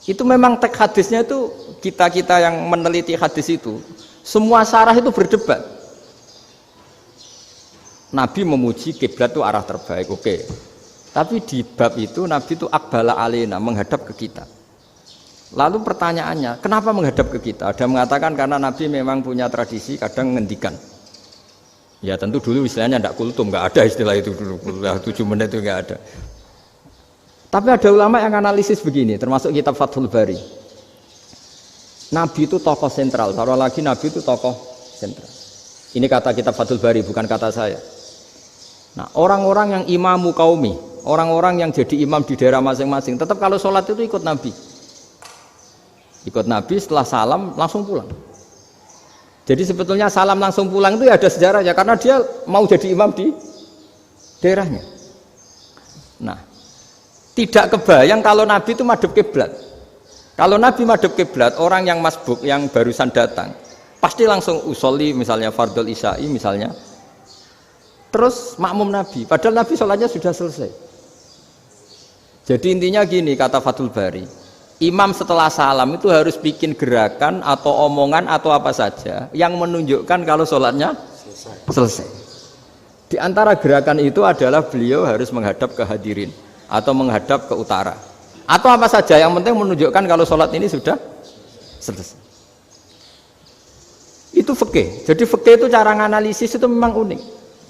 Itu memang teks hadisnya itu kita yang meneliti hadis itu semua syarah itu berdebat. Nabi memuji kiblat itu arah terbaik, oke. Tapi di bab itu Nabi itu aqbala alaina, menghadap ke kita. Lalu pertanyaannya, kenapa menghadap ke kita? Ada mengatakan karena Nabi memang punya tradisi kadang ngendikan. Ya tentu dulu istilahnya tidak kultum, nggak ada istilah itu dulu, 7 menit itu nggak ada. Tapi ada ulama yang analisis begini, termasuk kitab Fathul Bari. Nabi itu tokoh sentral, taruh lagi Nabi itu tokoh sentral. Ini kata kitab Fathul Bari, bukan kata saya. Nah orang-orang yang imamu qaumi, orang-orang yang jadi imam di daerah masing-masing, tetap kalau sholat itu ikut Nabi. Ikut Nabi setelah salam langsung pulang. Jadi sebetulnya salam langsung pulang itu ya ada sejarahnya karena dia mau jadi imam di daerahnya. Nah, tidak kebayang kalau Nabi itu madhep kiblat. Kalau Nabi madhep kiblat, orang yang masbuk yang barusan datang pasti langsung usolli misalnya fardhu isya'i misalnya. Terus makmum Nabi, padahal Nabi sholatnya sudah selesai. Jadi intinya gini kata Fathul Bari. Imam setelah salam itu harus bikin gerakan atau omongan atau apa saja yang menunjukkan kalau sholatnya selesai. Di antara gerakan itu adalah beliau harus menghadap ke hadirin atau menghadap ke utara atau apa saja yang penting menunjukkan kalau sholat ini sudah selesai. Itu fikih. Jadi fikih itu cara menganalisis itu memang unik.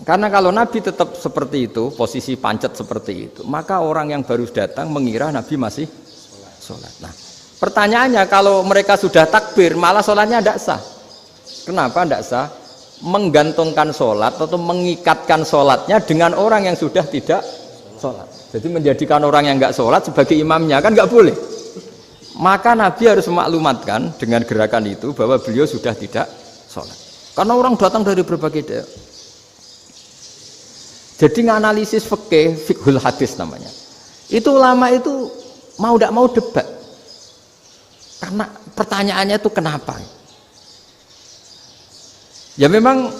Karena kalau Nabi tetap seperti itu, posisi pancet seperti itu, maka orang yang baru datang mengira Nabi masih sholat. Nah, pertanyaannya kalau mereka sudah takbir, malah sholatnya tidak sah. Kenapa tidak sah? Menggantungkan sholat atau mengikatkan sholatnya dengan orang yang sudah tidak sholat. Jadi menjadikan orang yang nggak sholat sebagai imamnya kan nggak boleh. Maka Nabi harus memaklumatkan dengan gerakan itu bahwa beliau sudah tidak sholat. Karena orang datang dari berbagai daerah. Jadi nganalisis fikih, fiqhul hadis namanya. Itu ulama itu mau tidak mau debat karena pertanyaannya itu kenapa ya memang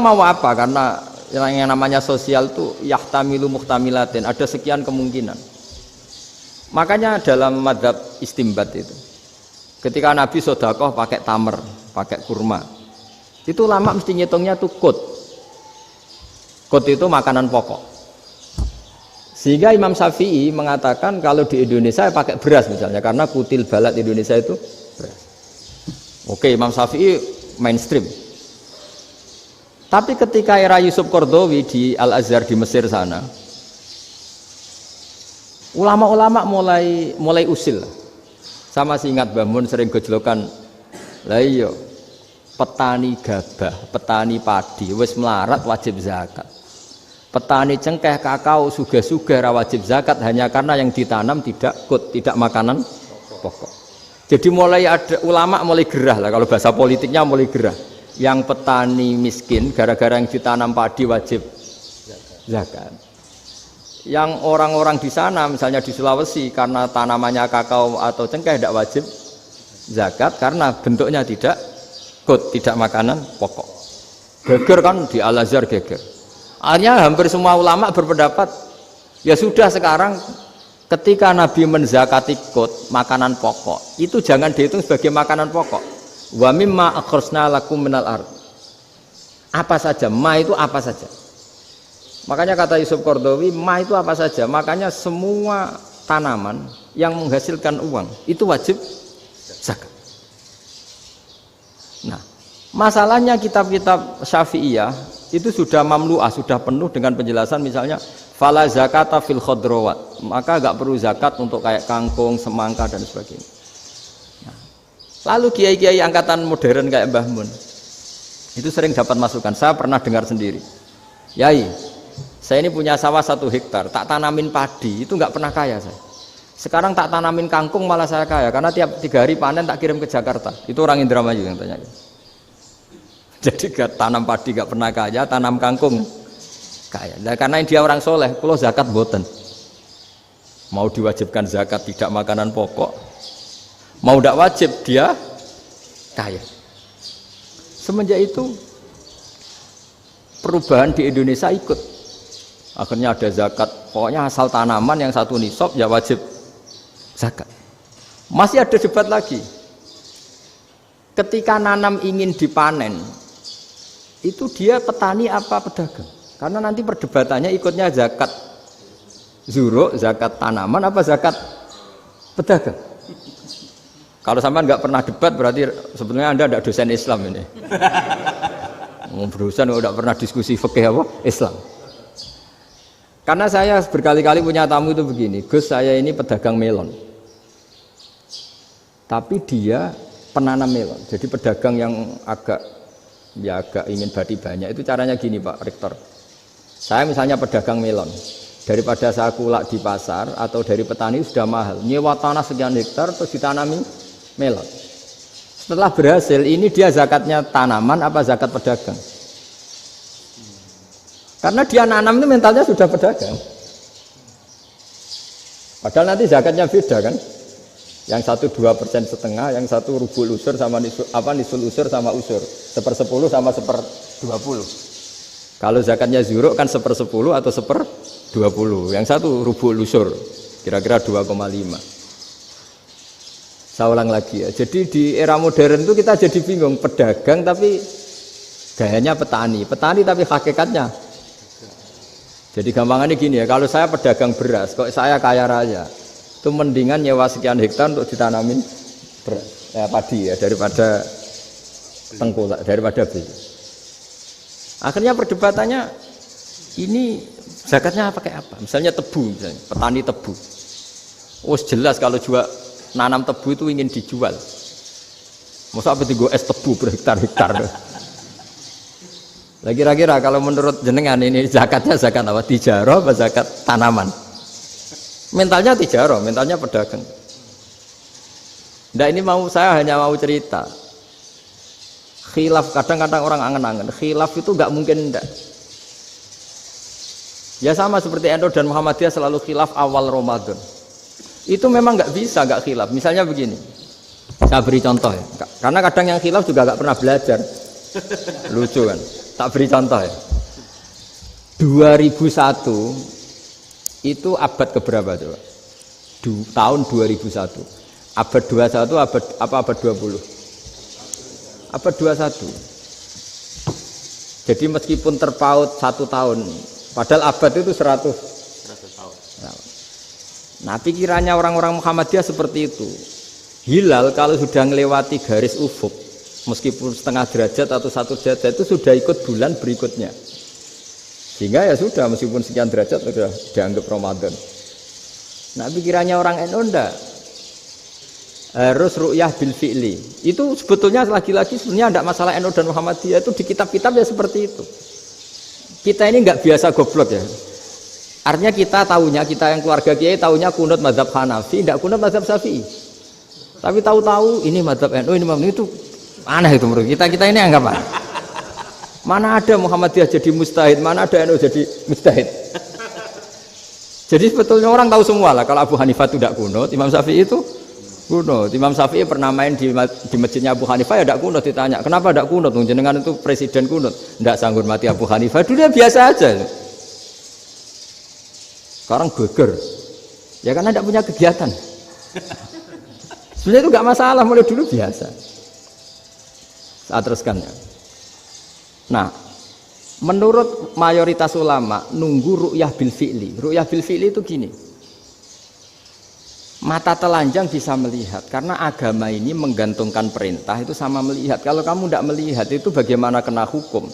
mau apa karena yang namanya sosial itu yahtamilu muhtamilatin ada sekian kemungkinan makanya dalam madzhab istimbat itu ketika Nabi sedekah pakai tamer pakai kurma itu ulama mesti ngitungnya tuh kut itu makanan pokok. Sehingga Imam Syafi'i mengatakan kalau di Indonesia pakai beras misalnya karena kutil balat Indonesia itu beras. Oke, Imam Syafi'i mainstream. Tapi ketika era Yusuf Qaradawi di Al-Azhar di Mesir sana, ulama-ulama mulai usil. Sama sih ingat Mbah Mun sering gojlokan, lah iya petani gabah, petani padi wis melarat wajib zakat. Petani cengkeh, kakao, suga-suga wajib zakat hanya karena yang ditanam tidak makanan pokok. Jadi mulai ada ulama mulai gerah lah kalau bahasa politiknya mulai gerah. Yang petani miskin gara-gara yang ditanam padi wajib zakat. Yang orang-orang di sana misalnya di Sulawesi karena tanamannya kakao atau cengkeh tidak wajib zakat karena bentuknya tidak makanan pokok. Geger kan di Al-Azhar geger. Akhirnya hampir semua ulama berpendapat ya sudah sekarang ketika Nabi menzakati makanan pokok itu jangan dihitung sebagai makanan pokok. Wa mimma akhrajna lakum minal ard. Apa saja, ma itu apa saja. Makanya kata Yusuf Qaradawi, ma itu apa saja. Makanya semua tanaman yang menghasilkan uang itu wajib zakat. Nah, masalahnya kitab-kitab Syafi'iyah itu sudah mamlu'ah, sudah penuh dengan penjelasan misalnya fala zakata fil khadrawat, maka enggak perlu zakat untuk kayak kangkung, semangka dan sebagainya. Nah, lalu kiai-kiai angkatan modern kayak Mbah Mun itu sering dapat masukan, saya pernah dengar sendiri. Yai, Saya ini punya sawah 1 hektar, tak tanamin padi, itu nggak pernah kaya saya. Sekarang tak tanamin kangkung malah saya kaya, karena tiap 3 hari panen tak kirim ke Jakarta. Itu orang Indramayu yang tanya. Jadi tanam padi nggak pernah kaya, tanam kangkung kaya. Nah, karena dia orang soleh, kalau zakat boten. Mau diwajibkan zakat tidak makanan pokok, mau tidak wajib dia kaya. Semenjak itu perubahan di Indonesia ikut. Akhirnya ada zakat, pokoknya asal tanaman yang 1 nisab ya wajib zakat. Masih ada debat lagi. Ketika nanam ingin dipanen, itu dia petani apa pedagang? Karena nanti perdebatannya ikutnya zakat zuruk, zakat tanaman apa zakat pedagang. Kalau sampean nggak pernah debat berarti sebenarnya Anda tidak dosen Islam ini. Mau berurusan nggak pernah diskusi fikih apa Islam. Karena saya berkali-kali punya tamu itu begini, Gus saya ini pedagang melon, tapi dia penanam melon, jadi pedagang yang agak ingin badi banyak. Itu caranya gini Pak Rektor, saya misalnya pedagang melon, daripada saya kulak di pasar atau dari petani sudah mahal, nyewa tanah sekian hektar terus ditanami melon. Setelah berhasil ini dia zakatnya tanaman apa zakat pedagang? Karena dia nanam itu mentalnya sudah pedagang. Padahal nanti zakatnya beda kan? Yang 1 2,5%, yang 1 rubul usur sama nisul usur sama usur, 1/10 sama 1/20. Kalau zakatnya zuruk kan 1/10 atau 1/20. Yang 1 rubul usur, kira-kira 2,5. Saya ulang lagi ya. Jadi di era modern itu kita jadi bingung, pedagang tapi gayanya petani, petani tapi hakikatnya. Jadi gampangannya gini ya, kalau saya pedagang beras, kok saya kaya raya, itu mendingan nyewa sekian hektar untuk ditanamin beras, padi ya, daripada tengkulak, daripada beli. Akhirnya perdebatannya, ini zakatnya pakai apa? Misalnya tebu, misalnya, petani tebu. Oh jelas kalau jual nanam tebu itu ingin dijual. Masa apa itu es tebu berhektar-hektar? Lah kira-kira kalau menurut jenengan ini zakatnya zakat apa? Tijarah apa zakat tanaman? Mentalnya tijarah, mentalnya pedagang. Nah ini saya hanya mau cerita. Khilaf, kadang-kadang orang angen-angen. Khilaf itu nggak mungkin enggak. Ya sama seperti NU dan Muhammadiyah selalu khilaf awal Ramadan. Itu memang nggak bisa nggak khilaf. Misalnya begini, saya beri contoh ya. Karena kadang yang khilaf juga nggak pernah belajar. Lucu kan? Tak beri contoh ya. 2001 itu abad keberapa coba? Tahun 2001. Abad 21 abad 20? Abad 21. Jadi meskipun terpaut 1 tahun, padahal abad itu 100 tahun. Nah, pikirannya orang-orang Muhammadiyah seperti itu. Hilal kalau sudah melewati garis ufuk, meskipun setengah derajat atau 1 derajat itu sudah ikut bulan berikutnya, sehingga ya sudah meskipun sekian derajat sudah dianggap Ramadan. Nah pikirannya orang NU enggak, harus ru'yah bil fi'li. Itu sebetulnya lagi-lagi sebenarnya enggak masalah NU dan Muhammadiyah, itu di kitab-kitab ya seperti itu. Kita ini enggak biasa goblok ya, artinya kita yang keluarga kiai tahunya kunut mazhab Hanafi, enggak kunut mazhab Syafi'i, tapi tahu-tahu ini mazhab NU, ini itu aneh itu menurut kita ini anggap apa? Mana ada Muhammadiyah jadi mustahid, mana ada NU jadi mustahid. Jadi sebetulnya orang tahu semua lah kalau Abu Hanifah itu tidak kunut, Imam Syafi'i itu kunut. Imam Syafi'i pernah main di masjidnya Abu Hanifah ya tidak kunut, ditanya kenapa tidak kunut? Jenengan itu presiden kunut, tidak sanggup mati Abu Hanifah. Dulu biasa aja. Sekarang geger, ya karena tidak punya kegiatan. Sebenarnya itu nggak masalah, mulai dulu biasa. Saya teruskan ya. Nah, menurut mayoritas ulama nunggu ru'yah bil fi'li. Ru'yah bil fi'li itu gini. Mata telanjang bisa melihat karena agama ini menggantungkan perintah itu sama melihat. Kalau kamu tidak melihat itu bagaimana kena hukum?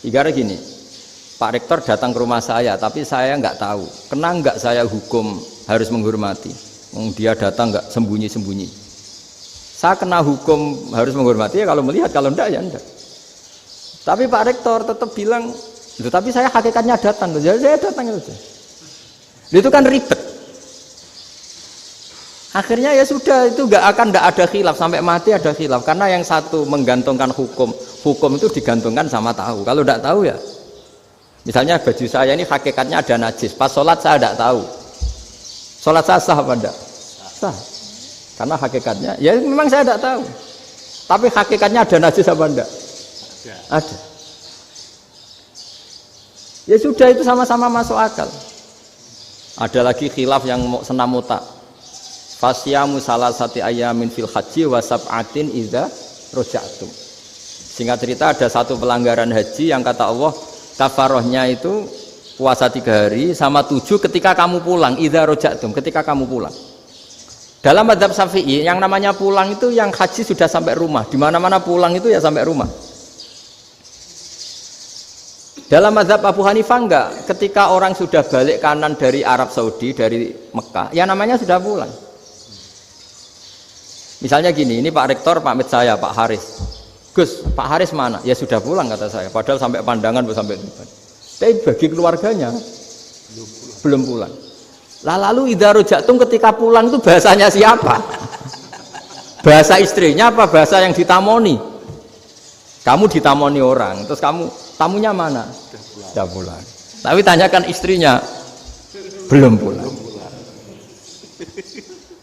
Ibarat gini, Pak Rektor datang ke rumah saya tapi saya nggak tahu. Kena nggak saya hukum harus menghormati? Dia datang nggak sembunyi-sembunyi. Saya kena hukum harus menghormati ya kalau melihat, kalau enggak ya enggak. Tapi Pak Rektor tetap bilang Itu tapi saya hakikatnya datang, jadi saya datang itu. Itu kan ribet. Akhirnya ya sudah itu nggak ada khilaf sampai mati ada khilaf karena yang satu menggantungkan hukum itu digantungkan sama tahu. Kalau tidak tahu ya, misalnya baju saya ini hakikatnya ada najis, pas sholat saya tidak tahu, sholat saya sah apa tidak? Sah. Karena hakikatnya, ya memang saya tidak tahu. Tapi hakikatnya ada najis apa enggak? Ada. Ya sudah itu sama-sama masuk akal. Ada lagi khilaf yang senam muta. Fasyamu salasati ayamin fil haji wa sab'atin idza raja'tum. Singkat cerita ada satu pelanggaran haji yang kata Allah kafarohnya itu puasa 3 hari sama 7 ketika kamu pulang, idza raja'tum, ketika kamu pulang. Dalam mazhab Syafi'i yang namanya pulang itu yang haji sudah sampai rumah. Di mana-mana pulang itu ya sampai rumah. Dalam mazhab Abu Hanifah enggak, ketika orang sudah balik kanan dari Arab Saudi, dari Mekah, ya namanya sudah pulang. Misalnya gini, ini Pak Rektor pamit saya, Pak Haris. Gus, Pak Haris mana? Ya sudah pulang kata saya, padahal sampai pandangan sampai depan. Tapi bagi keluarganya belum pulang. Lah lalu idza raja'tum ketika pulang itu bahasanya siapa? Bahasa istrinya apa bahasa yang ditamoni? Kamu ditamoni orang, terus kamu tamunya mana? Sudah pulang. Tapi tanyakan istrinya, belum pulang.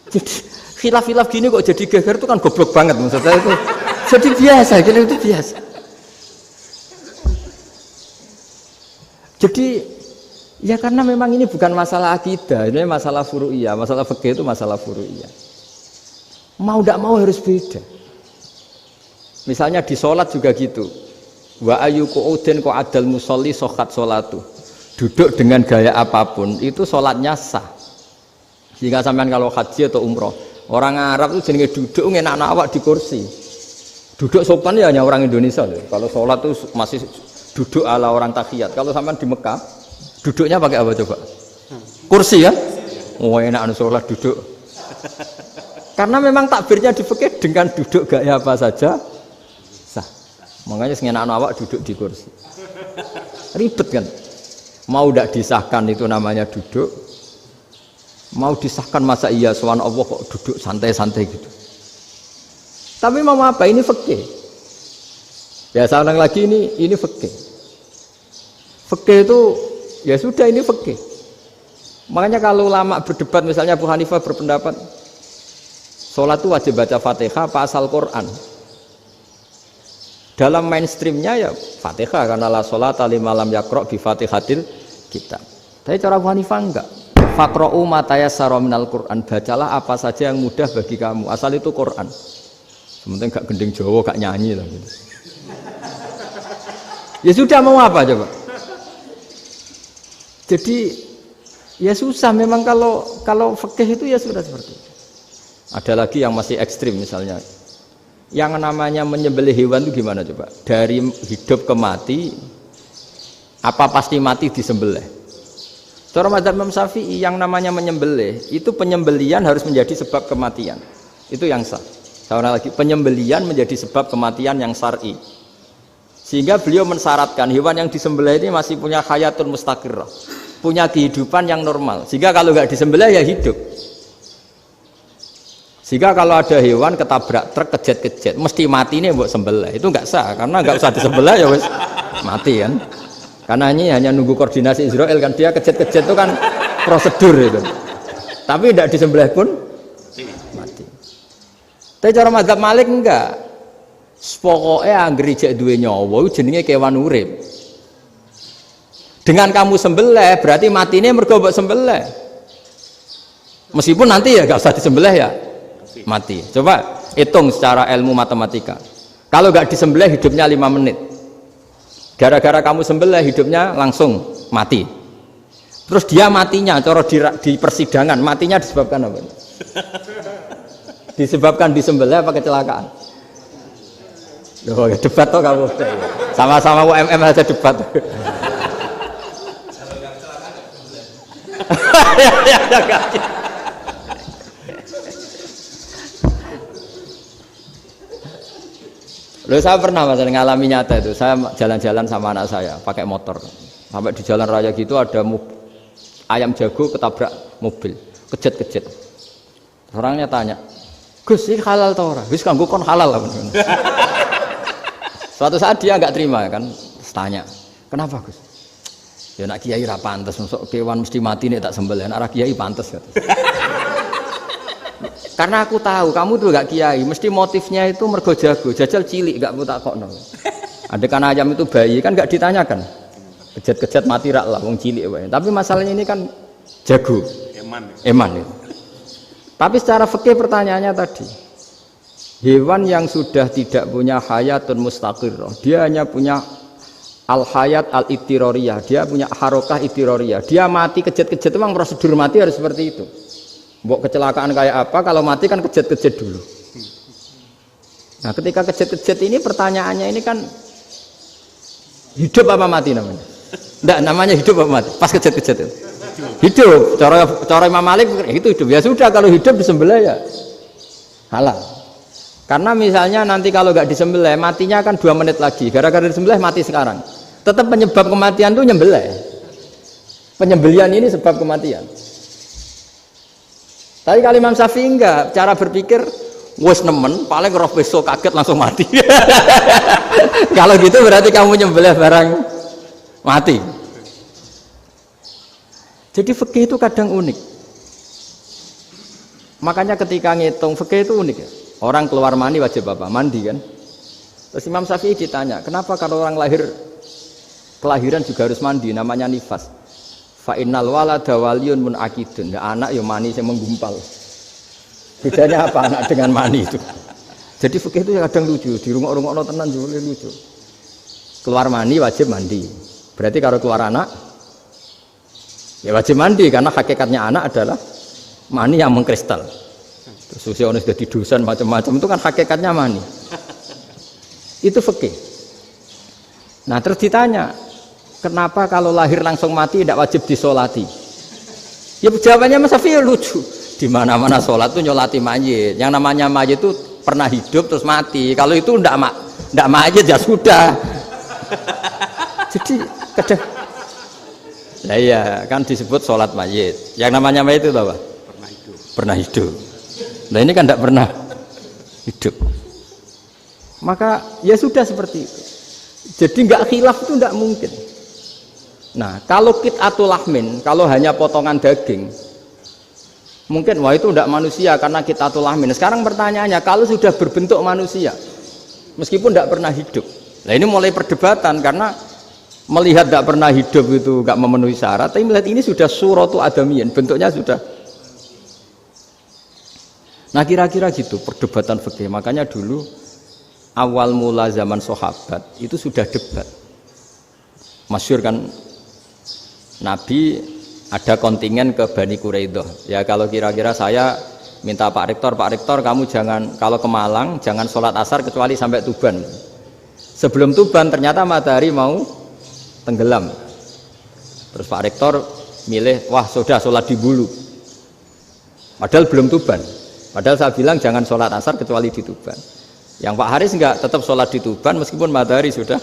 Jadi khilaf-khilaf gini kok jadi geger itu kan goblok banget maksud saya itu. Jadi biasa, gini itu biasa. Jadi ya karena memang ini bukan masalah akidah, ini masalah furu'iyah, masalah fikih itu masalah furu'iyah. Mau tidak mau harus beda. Misalnya di sholat juga gitu. Wa ayu qu'udin qu'adal musolli sokhat sholatu. Duduk dengan gaya apapun itu sholatnya sah. Sehingga sampean kalau haji atau umroh, orang Arab itu jenenge duduk ngenak awak di kursi. Duduk sopan ya hanya orang Indonesia loh. Kalau sholat itu masih duduk ala orang tahiyat. Kalau sampean di Mekah, duduknya pakai apa coba? Kursi ya? Oh enak sholat duduk. Karena memang takbirnya di fikih dengan duduk gaya apa saja sah. Makanya sengenak awak duduk di kursi. Ribet kan? Mau tidak disahkan itu namanya duduk. Mau disahkan masa iya sowan Allah kok duduk santai-santai gitu. Tapi mau apa? Ini fikih. Ya saya ulang lagi ini fikih. Fikih itu ya sudah ini fikih. Makanya kalau ulama berdebat misalnya Abu Hanifah berpendapat sholat itu wajib baca Fatihah apa asal Quran. Dalam mainstreamnya ya Fatihah karena la sholata liman lam yaqra' bi Fatihatil kitab. Tapi cara Abu Hanifah enggak. Faqra'u ma tayassara minal Quran. Bacalah apa saja yang mudah bagi kamu. Asal itu Quran. Sementing gak gending Jawa, gak nyanyi lah gitu. Ya sudah mau apa coba? Jadi ya susah memang kalau fikih itu ya sudah seperti itu. Ada lagi yang masih ekstrim misalnya. Yang namanya menyembelih hewan itu gimana coba? Dari hidup ke mati, apa pasti mati disembelih? Cara mazhab Imam Syafi'i yang namanya menyembelih itu penyembelian harus menjadi sebab kematian. Itu yang sah. Seorang lagi penyembelian menjadi sebab kematian yang syar'i. Sehingga beliau mensyaratkan hewan yang disembelih ini masih punya hayatun mustaqirrah, punya kehidupan yang normal. Sehingga kalau nggak disembelih ya hidup. Sehingga kalau ada hewan ketabrak truk kejet-kejet, mesti mati ini buat sembelih. Itu nggak sah karena nggak usah disembelih ya wes mati kan. Karena ini hanya nunggu koordinasi Israel kan, dia kejet-kejet itu kan prosedur itu. Tapi tidak disembelih pun mati. Tapi cara mazhab Malik enggak. Pokoknya anggere jek duwe nyawa jenenge kewan urip. Dengan kamu sembelih berarti matine mergo mbok sembelih. Meskipun nanti ya enggak usah disembelih ya mati. Coba hitung secara ilmu matematika. Kalau enggak disembelih hidupnya 5 menit. Gara-gara kamu sembelih hidupnya langsung mati. Terus dia matinya cara di persidangan matinya disebabkan apa? Disebabkan disembelih apa kecelakaan? Loh, ya debat toh kamu. Sama-sama UMM aja debat. Loh saya pernah Mas ngalami nyata itu. Saya jalan-jalan sama anak saya pakai motor. Sampai di jalan raya gitu ada ayam jago ketabrak mobil, kejet-kejet. Orangnya tanya, "Gus, ini halal tau ora?" "Wis kanggo kon halal." Suatu saat dia enggak terima kan, tanya, "Kenapa, Gus?" "Ya nak kiai ra pantes, mosok kewan mesti mati nek tak sembelih, nak ra kiai pantes." Karena aku tahu kamu tuh gak kiai, mesti motifnya itu mergo jago, jajal cilik gak tak kokno. Adekan ayam itu bayi kan gak ditanyakan. Kejet-kejet mati rak lah wong cilik wae. Tapi masalahnya ini kan jago. Eman itu. Tapi secara fikih pertanyaannya tadi. Hewan yang sudah tidak punya hayatun mustaqirrah, dia hanya punya al-hayat al-ittiroriyah, dia punya harokah ittiroriyah. Dia mati kejet-kejet memang prosedur mati harus seperti itu. Mbok kecelakaan kayak apa, kalau mati kan kejet-kejet dulu. Nah ketika kejet-kejet ini pertanyaannya ini kan hidup apa mati namanya? Enggak, namanya hidup apa mati? Pas kejet-kejet itu hidup. Cara Imam Malik itu hidup. Ya sudah, kalau hidup disembelih ya halal. Karena misalnya nanti kalau nggak disembelih matinya kan 2 menit lagi. Gara-gara disembelih mati sekarang. Tetap penyebab kematian itu nyembelih. Penyembelian ini sebab kematian. Tapi kalau Imam Syafi'i enggak, cara berpikir wes nemen, paling roh besok kaget langsung mati. Kalau gitu berarti kamu nyembelih barang mati. Jadi fikih itu kadang unik. Makanya ketika ngitung fikih itu unik ya. Orang keluar mani wajib apa? Mandi kan. Terus Imam Syafi'i ditanya, kenapa kalau orang kelahiran juga harus mandi? Namanya nifas. Fa innal walada waliyun munakidun. Ya, anak ya mani yang menggumpal. Bedanya apa anak dengan mani itu? Jadi fikih itu kadang lucu, di rungok-rungokno tenan juga lucu. Keluar mani wajib mandi. Berarti kalau keluar anak ya wajib mandi karena hakikatnya anak adalah mani yang mengkristal. Terus usia sudah didusan macam-macam itu kan hakikatnya mani. Itu fikih. Nah, terus ditanya, kenapa kalau lahir langsung mati tidak wajib disolati? Ya jawabannya Mas Syafi'i lucu. Di mana-mana sholat itu nyolati mayit. Yang namanya mayit itu pernah hidup terus mati. Kalau itu ndak mayit ya sudah. Jadi kadang, lah iya kan disebut sholat mayit. Yang namanya mayit itu apa? Pernah hidup. Nah ini kan ndak pernah hidup. Maka ya sudah seperti itu. Jadi nggak khilaf itu ndak mungkin. Nah, kalau qit'atul lahmin, kalau hanya potongan daging, mungkin wah itu tidak manusia karena qit'atul lahmin. Sekarang pertanyaannya, kalau sudah berbentuk manusia, meskipun tidak pernah hidup, nah ini mulai perdebatan karena melihat tidak pernah hidup itu nggak memenuhi syarat, tapi melihat ini sudah suratu adamiyin, bentuknya sudah. Nah kira-kira gitu perdebatan fikih. Makanya dulu awal mula zaman sahabat itu sudah debat. Masyhur kan. Nabi ada kontingen ke Bani Quraidah. Ya kalau kira-kira saya minta Pak Rektor kamu jangan kalau ke Malang jangan sholat asar kecuali sampai Tuban. Sebelum Tuban ternyata matahari mau tenggelam. Terus Pak Rektor milih, wah sudah sholat di Bulu. Padahal belum Tuban. Padahal saya bilang jangan sholat asar kecuali di Tuban. Yang Pak Haris enggak, tetap sholat di Tuban meskipun matahari sudah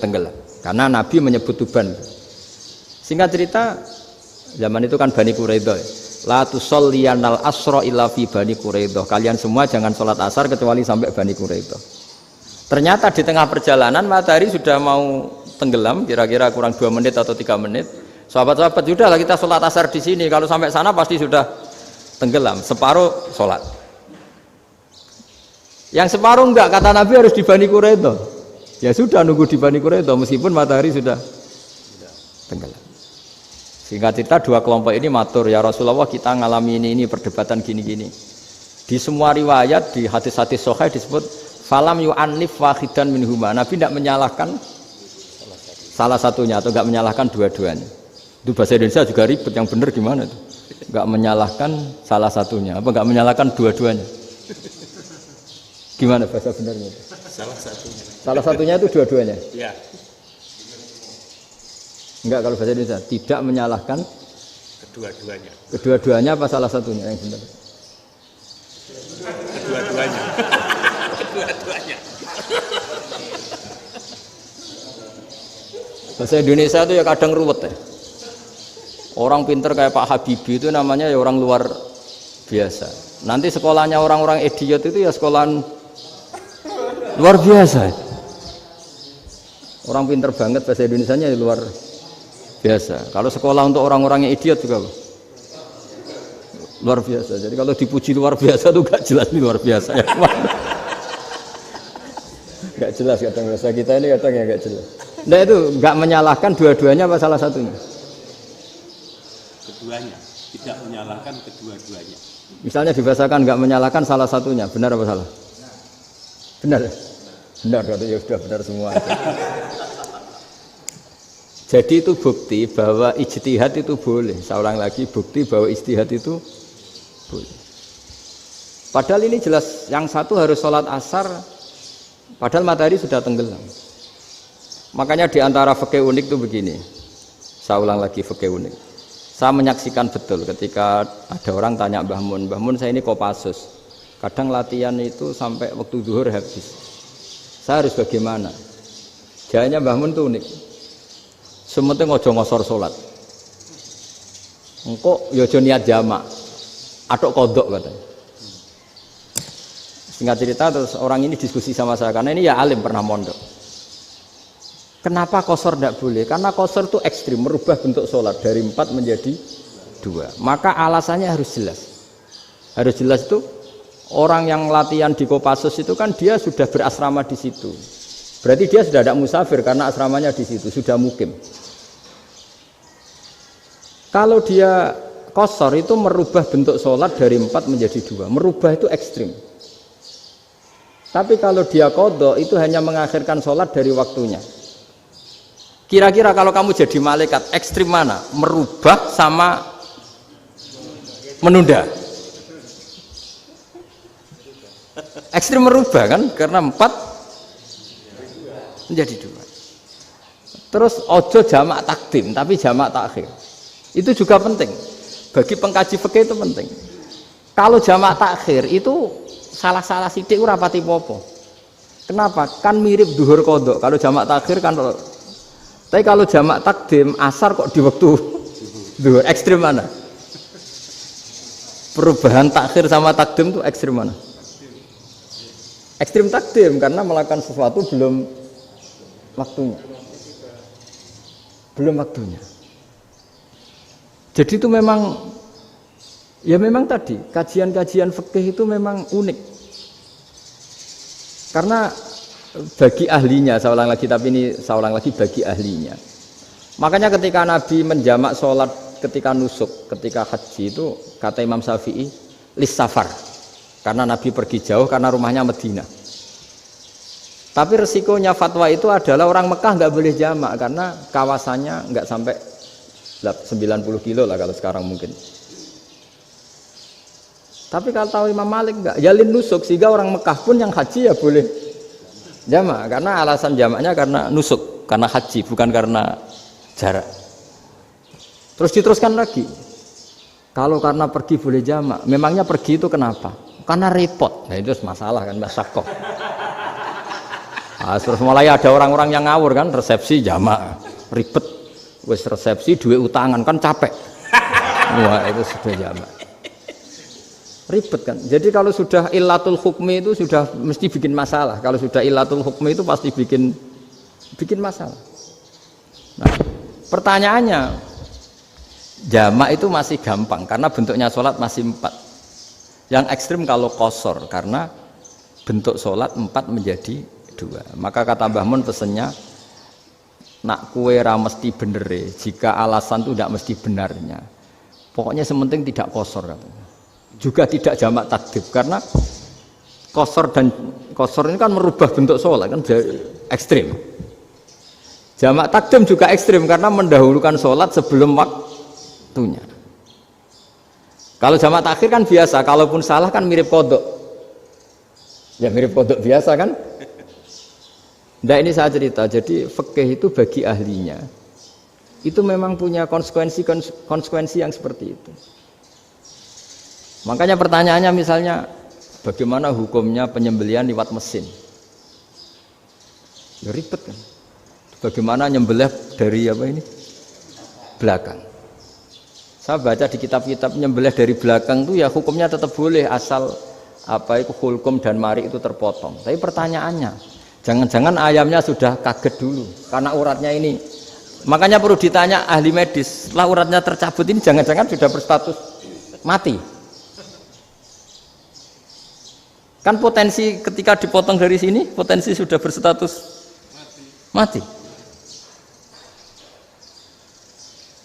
tenggelam. Karena Nabi menyebut Tuban. Singkat cerita, zaman itu kan Bani Quraidah. La tusolliyanal asra illa fi Bani Quraidah. Kalian semua jangan sholat asar kecuali sampai Bani Quraidah. Ternyata di tengah perjalanan matahari sudah mau tenggelam, kira-kira kurang 2 menit atau 3 menit. Sahabat-sahabat, sudahlah kita sholat asar di sini. Kalau sampai sana pasti sudah tenggelam. Separuh sholat. Yang separuh enggak, kata Nabi harus di Bani Quraidah. Ya sudah nunggu di Bani Quraidah meskipun matahari sudah tenggelam. Singkat cerita 2 kelompok ini matur, ya Rasulullah kita ngalami ini perdebatan gini-gini. Di semua riwayat di hadis-hadis sahih disebut falam yu'annif wahidan minhuma. Nabi tidak menyalahkan salah satunya atau enggak menyalahkan dua-duanya. Itu bahasa Indonesia juga ribet, yang benar gimana itu? Enggak menyalahkan salah satunya, apa enggak menyalahkan dua-duanya? Gimana bahasa benarnya itu? Salah satunya. Salah satunya itu dua-duanya? Ya. Enggak, kalau bahasa Indonesia tidak menyalahkan Kedua-duanya. Kedua-duanya apa salah satunya yang benar? Kedua-duanya. Kedua-duanya. Bahasa Indonesia itu ya kadang ruwet ya. Orang pinter kayak Pak Habibie itu namanya ya orang luar biasa. Nanti sekolahnya orang-orang idiot itu ya sekolahan luar biasa. Orang pinter banget bahasa Indonesianya ya luar biasa. Kalau sekolah untuk orang-orang yang idiot juga luar biasa. Jadi kalau dipuji luar biasa tuh gak jelas ini luar biasa ya. Gak jelas kadang bahasa kita ini kadang ya gak jelas. Nah itu gak menyalahkan dua-duanya apa salah satunya? Keduanya, tidak menyalahkan kedua-duanya. Misalnya dibahasakan gak menyalahkan salah satunya, benar apa salah? Benar. Benar, ya sudah benar semua. Jadi itu bukti bahwa ijtihad itu boleh. Saya ulang lagi, bukti bahwa ijtihad itu boleh. Padahal ini jelas yang satu harus sholat asar, padahal matahari sudah tenggelam. Makanya di antara fikih unik itu begini. Saya ulang lagi fikih unik. Saya menyaksikan betul ketika ada orang tanya Mbah Mun saya ini Kopassus. Kadang latihan itu sampai waktu zuhur habis. Saya harus bagaimana? Jawabnya Mbah Mun itu unik. Sementing ojo ngosor sholat. Engkau ya ojo niat jamak. Atok kodok katanya. Singkat cerita terus orang ini diskusi sama saya karena ini ya alim pernah mondok. Kenapa kosor tidak boleh? Karena kosor itu ekstrim, merubah bentuk sholat dari 4 menjadi 2. Maka alasannya harus jelas. Harus jelas itu orang yang latihan di Kopassus itu kan dia sudah berasrama di situ. Berarti dia sudah tidak musafir karena asramanya di situ, sudah mukim. Kalau dia kosor itu merubah bentuk sholat dari 4 menjadi 2. Merubah itu ekstrim. Tapi kalau dia qadha itu hanya mengakhirkan sholat dari waktunya. Kira-kira kalau kamu jadi malaikat ekstrim mana? Merubah sama menunda? Ekstrim merubah kan? Karena 4 menjadi 2. Terus ojo jamak takdim tapi jamak takhir. Itu juga penting. Bagi pengkaji fikih itu penting. Kalau jamak takhir itu salah-salah sithik ora pati popo. Kenapa? Kan mirip duhur qadha. Kalau jamak takhir kan tapi kalau jamak takdim asar kok di waktu duhur ekstrim mana? Perubahan takhir sama takdim itu ekstrim mana? Ekstrim takdim karena melakukan sesuatu belum waktunya. Belum waktunya. Jadi itu memang ya memang tadi kajian-kajian fikih itu memang unik. Karena bagi ahlinya, saya ulang lagi tapi ini saya ulang lagi bagi ahlinya. Makanya ketika Nabi menjamak sholat ketika nusuk, ketika haji itu kata Imam Syafi'i lis safar. Karena Nabi pergi jauh karena rumahnya Madinah. Tapi resikonya fatwa itu adalah orang Mekah nggak boleh jamak karena kawasannya nggak sampai 90 kilo lah kalau sekarang mungkin. Tapi kalau tahu Imam Malik nggak, jalin nusuk sehingga orang Mekah pun yang haji ya boleh jamak karena alasan jamaknya karena nusuk, karena haji bukan karena jarak. Terus diteruskan lagi. Kalau karena pergi boleh jamak, memangnya pergi itu kenapa? Karena repot. Nah itu masalah kan masyakoh. Nah, terus mulai ada orang-orang yang ngawur kan resepsi jamak, ribet. Wes resepsi duit utangan kan capek. Wah itu sudah jamak. Ribet kan. Jadi kalau sudah illatul hukmi itu sudah mesti bikin masalah. Kalau sudah illatul hukmi itu pasti bikin masalah. Nah, pertanyaannya jamak itu masih gampang karena bentuknya sholat masih 4. Yang ekstrim kalau qasar karena bentuk sholat 4 menjadi 2. Maka kata Mbah Mun pesennya nak kue ra mesti bener jika alasan itu tidak mesti benarnya. Pokoknya sementing tidak qasar katanya. Juga tidak jamak takdim karena qasar ini kan merubah bentuk sholat kan ekstrim. Jamak takdim juga ekstrim karena mendahulukan sholat sebelum waktunya. Kalau jamak takhir kan biasa, kalaupun salah kan mirip kodok. Ya mirip kodok biasa kan. Nah ini saya cerita, jadi fikih itu bagi ahlinya itu memang punya konsekuensi yang seperti itu. Makanya pertanyaannya misalnya bagaimana hukumnya penyembelihan lewat mesin? Ya ribet kan. Bagaimana nyembelih dari apa ini? Belakang. Saya baca di kitab-kitab nyembelih dari belakang itu ya hukumnya tetap boleh asal apa itu hulkum dan mari itu terpotong. Tapi pertanyaannya, jangan-jangan ayamnya sudah kaget dulu karena uratnya ini. Makanya perlu ditanya ahli medis, setelah uratnya tercabut ini jangan-jangan sudah berstatus mati. Kan potensi ketika dipotong dari sini, potensi sudah berstatus mati.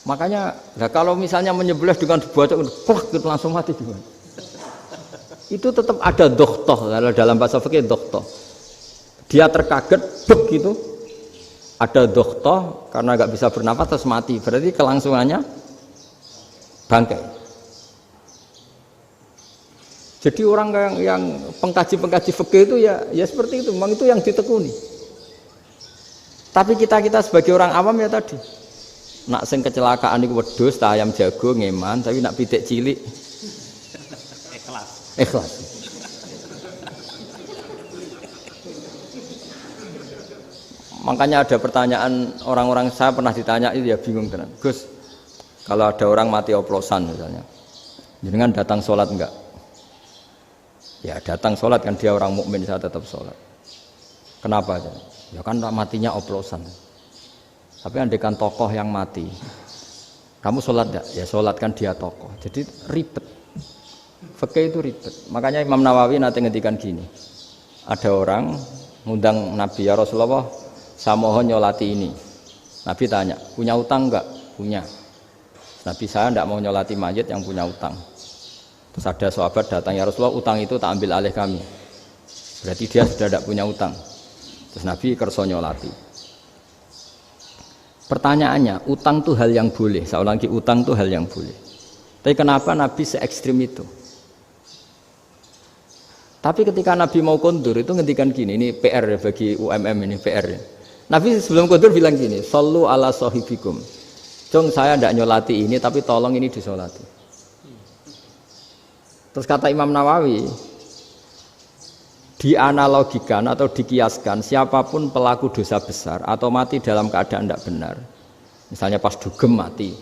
Makanya, nah kalau misalnya menyembelih dengan dibaca, plak gitu langsung mati juga. Itu tetap ada dokhtoh, kalau dalam bahasa fikih dokhtoh. Dia terkaget, begitu, ada dokhtoh karena nggak bisa bernafas terus mati. Berarti kelangsungannya bangkai. Jadi orang yang pengkaji fikih itu ya seperti itu, memang itu yang ditekuni. Tapi kita sebagai orang awam ya tadi. Nak sing kecelakaan iku wedhus ta ayam jago ngeman, tapi nak pitik cilik ikhlas. Makanya ada pertanyaan orang-orang, saya pernah ditanya itu ya bingung tenan. Gus, kalau ada orang mati oplosan misalnya, jenengan datang sholat enggak? Ya datang sholat kan, dia orang mukmin, saya tetap sholat. Kenapa? Ya kan matinya oplosan. Tapi andekan tokoh yang mati, kamu sholat enggak? Ya sholat kan dia tokoh. Jadi ribet. Fikih itu ribet. Makanya Imam Nawawi nanti ngendikan gini. Ada orang ngundang Nabi, ya Rasulullah, saya mohon nyolati ini. Nabi tanya, punya utang enggak? Punya. Nabi, saya enggak mau nyolati mayit yang punya utang. Terus ada sahabat datang, ya Rasulullah, utang itu tak ambil alih kami. Berarti dia sudah tidak punya utang. Terus Nabi kerso nyolati. Pertanyaannya, utang itu hal yang boleh. Saya ulangi, utang itu hal yang boleh. Tapi kenapa Nabi se-ekstrim itu? Tapi ketika Nabi mau kondur itu ngendikan gini, ini PR bagi UMM ini PR. Nabi sebelum kondur bilang gini, sallu ala sahibikum. Jong saya tidak nyolati ini, tapi tolong ini disolati. Terus kata Imam Nawawi, dianalogikan atau dikiaskan siapapun pelaku dosa besar atau mati dalam keadaan tidak benar, misalnya pas dugem mati,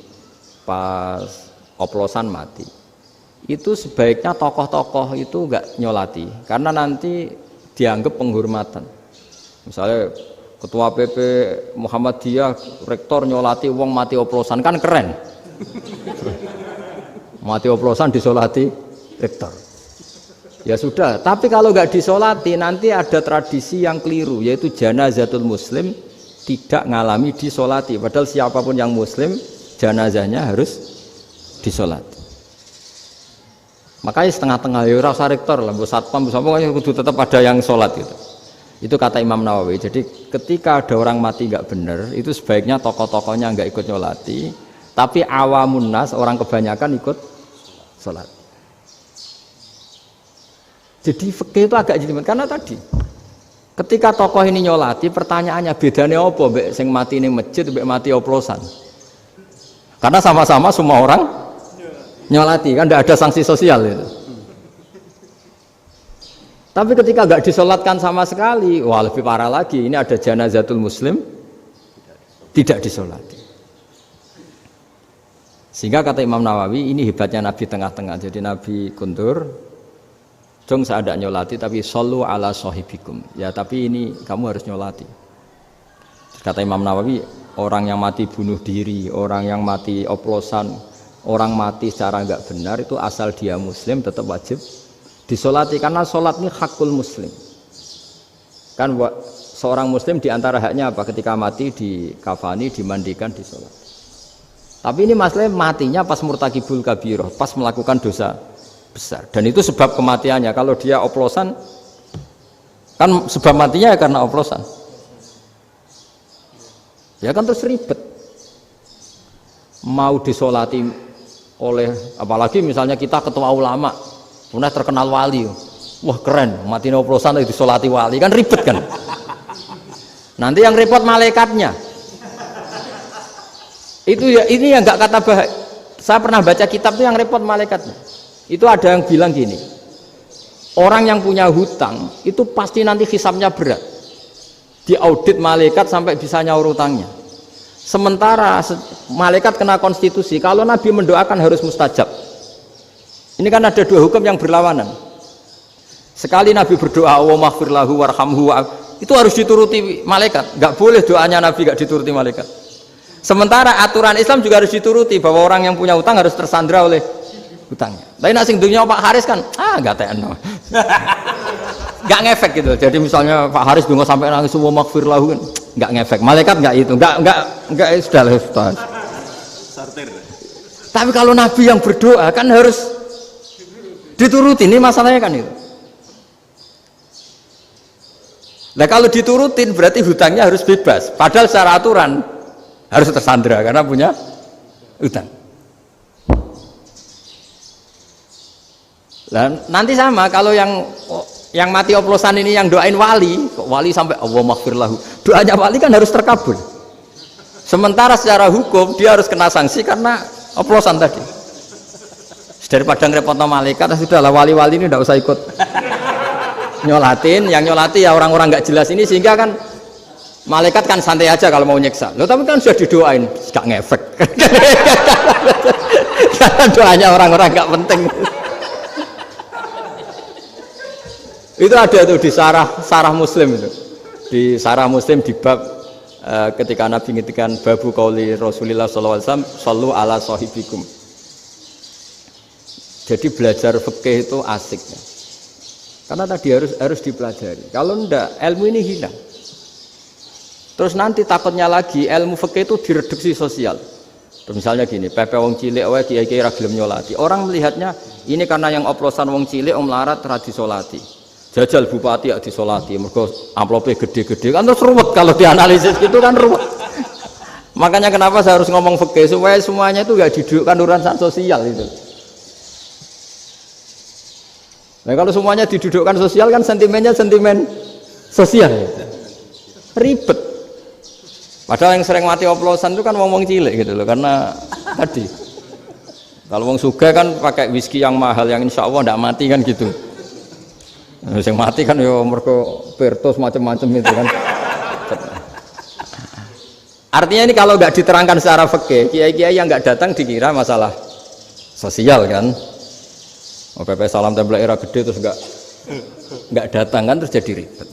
pas oplosan mati, itu sebaiknya tokoh-tokoh itu enggak nyolati karena nanti dianggap penghormatan. Misalnya ketua PP Muhammadiyah rektor nyolati wong mati oplosan, kan keren. Mati oplosan disolati rektor. Ya sudah, tapi kalau nggak disolati nanti ada tradisi yang keliru, yaitu janazatul muslim tidak ngalami disolati. Padahal siapapun yang muslim, janazahnya harus disolati. Makanya setengah-tengah, ya rasa rektor lah, bu satpam, pokoknya kudu tetap ada yang sholat gitu. Itu kata Imam Nawawi. Jadi ketika ada orang mati nggak benar, itu sebaiknya tokoh-tokohnya nggak ikut nyolati, tapi awamun nas, orang kebanyakan ikut sholat. Jadi fikih itu agak jelimet karena tadi ketika tokoh ini nyolati, pertanyaannya bedanya apa mbek sing mati ning masjid mbek mati oplosan? Karena sama-sama semua orang nyolati, kan tidak ada sanksi sosial itu. Tapi ketika nggak disolatkan sama sekali, wah lebih parah lagi. Ini ada janazatul muslim tidak disolati. Sehingga kata Imam Nawawi, ini hebatnya Nabi tengah-tengah. Jadi Nabi kundur, jong saya tidak nyolati, tapi sallu ala sahibikum. Ya tapi ini kamu harus nyolati. Kata Imam Nawawi, orang yang mati bunuh diri, orang yang mati oplosan, orang mati secara enggak benar itu asal dia muslim tetap wajib disolati karena sholat ini hakul muslim. Kan seorang muslim diantara haknya apa? Ketika mati dikafani, dimandikan, disolati. Tapi ini masalahnya matinya pas murtakibul kabiroh, pas melakukan dosa besar. Dan itu sebab kematiannya. Kalau dia oplosan, kan sebab matinya ya karena oplosan. Ya kan terus ribet. Mau disolati oleh, apalagi misalnya kita ketua ulama, kemudian terkenal wali, wah keren, mati oplosan itu disolati wali, kan ribet kan. Nanti yang repot malaikatnya. Itu ya, ini yang nggak kata bahaya. Saya pernah baca kitab itu yang repot malaikatnya. Itu ada yang bilang gini, orang yang punya hutang itu pasti nanti hisabnya berat. diaudit malaikat sampai bisa nyaur utangnya. Sementara malaikat kena konstitusi, kalau Nabi mendoakan harus mustajab. Ini kan ada dua hukum yang berlawanan. Sekali Nabi berdoa, Allahumma ighfir lahu warhamhu, itu harus dituruti malaikat. Enggak boleh doanya Nabi enggak dituruti malaikat. Sementara aturan Islam juga harus dituruti, bahwa orang yang punya utang harus tersandra oleh utangnya. Tapi nak sing dunia Pak Haris kan, enggak tekno. Enggak ngefek gitu. Jadi misalnya Pak Haris donga sampai nangis Allahumma ighfir lahu kan, enggak ngefek. Malaikat enggak itu, enggak sudah lah Ustaz. Sartir. Tapi kalau Nabi yang berdoa kan harus dituruti, ini masalahnya kan itu. Nah kalau diturutin berarti hutangnya harus bebas. Padahal secara aturan harus tersandra karena punya hutang. Dan nanti sama kalau yang mati oplosan ini yang doain wali, kok wali sampai Allahumma ighfir lahu. Doanya wali kan harus terkabul. Sementara secara hukum dia harus kena sanksi karena oplosan tadi. Daripada ngerepotno malaikat, sudahlah wali-wali ini tidak usah ikut nyolatin, yang nyolati ya orang-orang nggak jelas ini, sehingga kan malaikat kan santai aja kalau mau nyiksa. Loh tapi kan sudah didoain, nggak ngefek. Karena doanya orang-orang nggak penting. Itu ada tuh di sarah Muslim itu. Di sarah Muslim di bab ketika Nabi ngintikan babu qauli Rasulullah sallallahu alaihi wasallam, shallu ala sahibikum. Jadi belajar fikih itu asik ya. Karena tadi harus dipelajari. Kalau enggak, ilmu ini hilang. Terus nanti takutnya lagi ilmu fikih itu direduksi sosial. Terus misalnya gini, pepe wong cilik wae kiai-kiai ra gelem nyolati. Orang melihatnya ini karena yang oplosan wong cilik om larat ra disolati. Jajal bupati ya disolati, mergo amplopnya gede-gede. Kan terus ruwet kalau dianalisis gitu kan ruwet. Makanya kenapa saya harus ngomong fikih supaya semuanya itu enggak didudukkan urusan sosial itu. Nah kalau semuanya didudukkan sosial kan sentimennya sentimen sosial, ribet. Padahal yang sering mati oplosan itu kan wong cilik gitu loh, karena tadi kalau wong sugih kan pakai whisky yang mahal yang insya Allah tidak mati kan gitu. Yang mati kan ya mergo Pertos macam-macam itu kan. Artinya ini kalau nggak diterangkan secara fikih, kiai-kiai yang nggak datang dikira masalah sosial kan. PP salam tempel era gede terus enggak datang kan terus jadi ribet.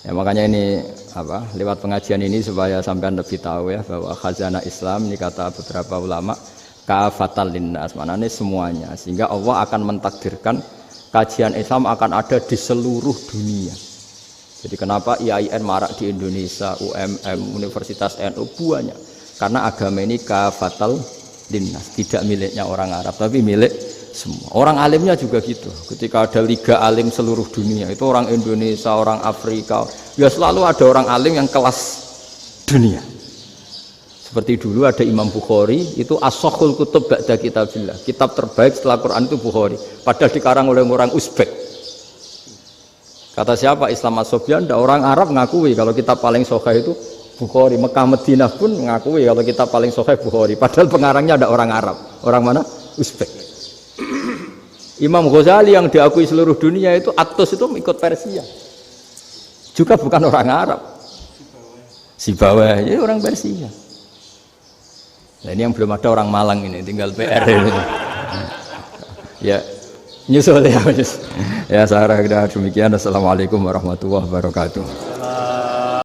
Ya makanya ini apa lewat pengajian ini supaya sampean lebih tahu ya bahwa khazanah Islam ini kata beberapa ulama kafatal linnas, maknanya semuanya, sehingga Allah akan mentakdirkan kajian Islam akan ada di seluruh dunia. Jadi kenapa IAIN marak di Indonesia, UMM, Universitas NU banyak, karena agama ini kafatal linnas, tidak miliknya orang Arab tapi milik semua. Orang alimnya juga gitu. Ketika ada liga alim seluruh dunia, itu orang Indonesia, orang Afrika, ya selalu ada orang alim yang kelas dunia. Seperti dulu ada Imam Bukhari, itu as-sakhul kutub ba'da kitabillah. Kitab terbaik setelah Quran itu Bukhari. Padahal dikarang oleh orang Uzbek. Kata siapa? Islam As-Sobyan, orang Arab ngakui kalau kitab paling sahih itu Bukhari. Mekah Madinah pun ngakui kalau kitab paling sahih Bukhari. Padahal pengarangnya ada orang Arab. Orang mana? Uzbek. Imam Ghazali yang diakui seluruh dunia itu Atos itu ikut Persia, juga bukan orang Arab. Sibawah ini orang Persia. Nah ini yang belum ada orang Malang ini, tinggal PR ini. Ya nyusul ya. Ya saya kira demikian. Assalamualaikum warahmatullahi wabarakatuh.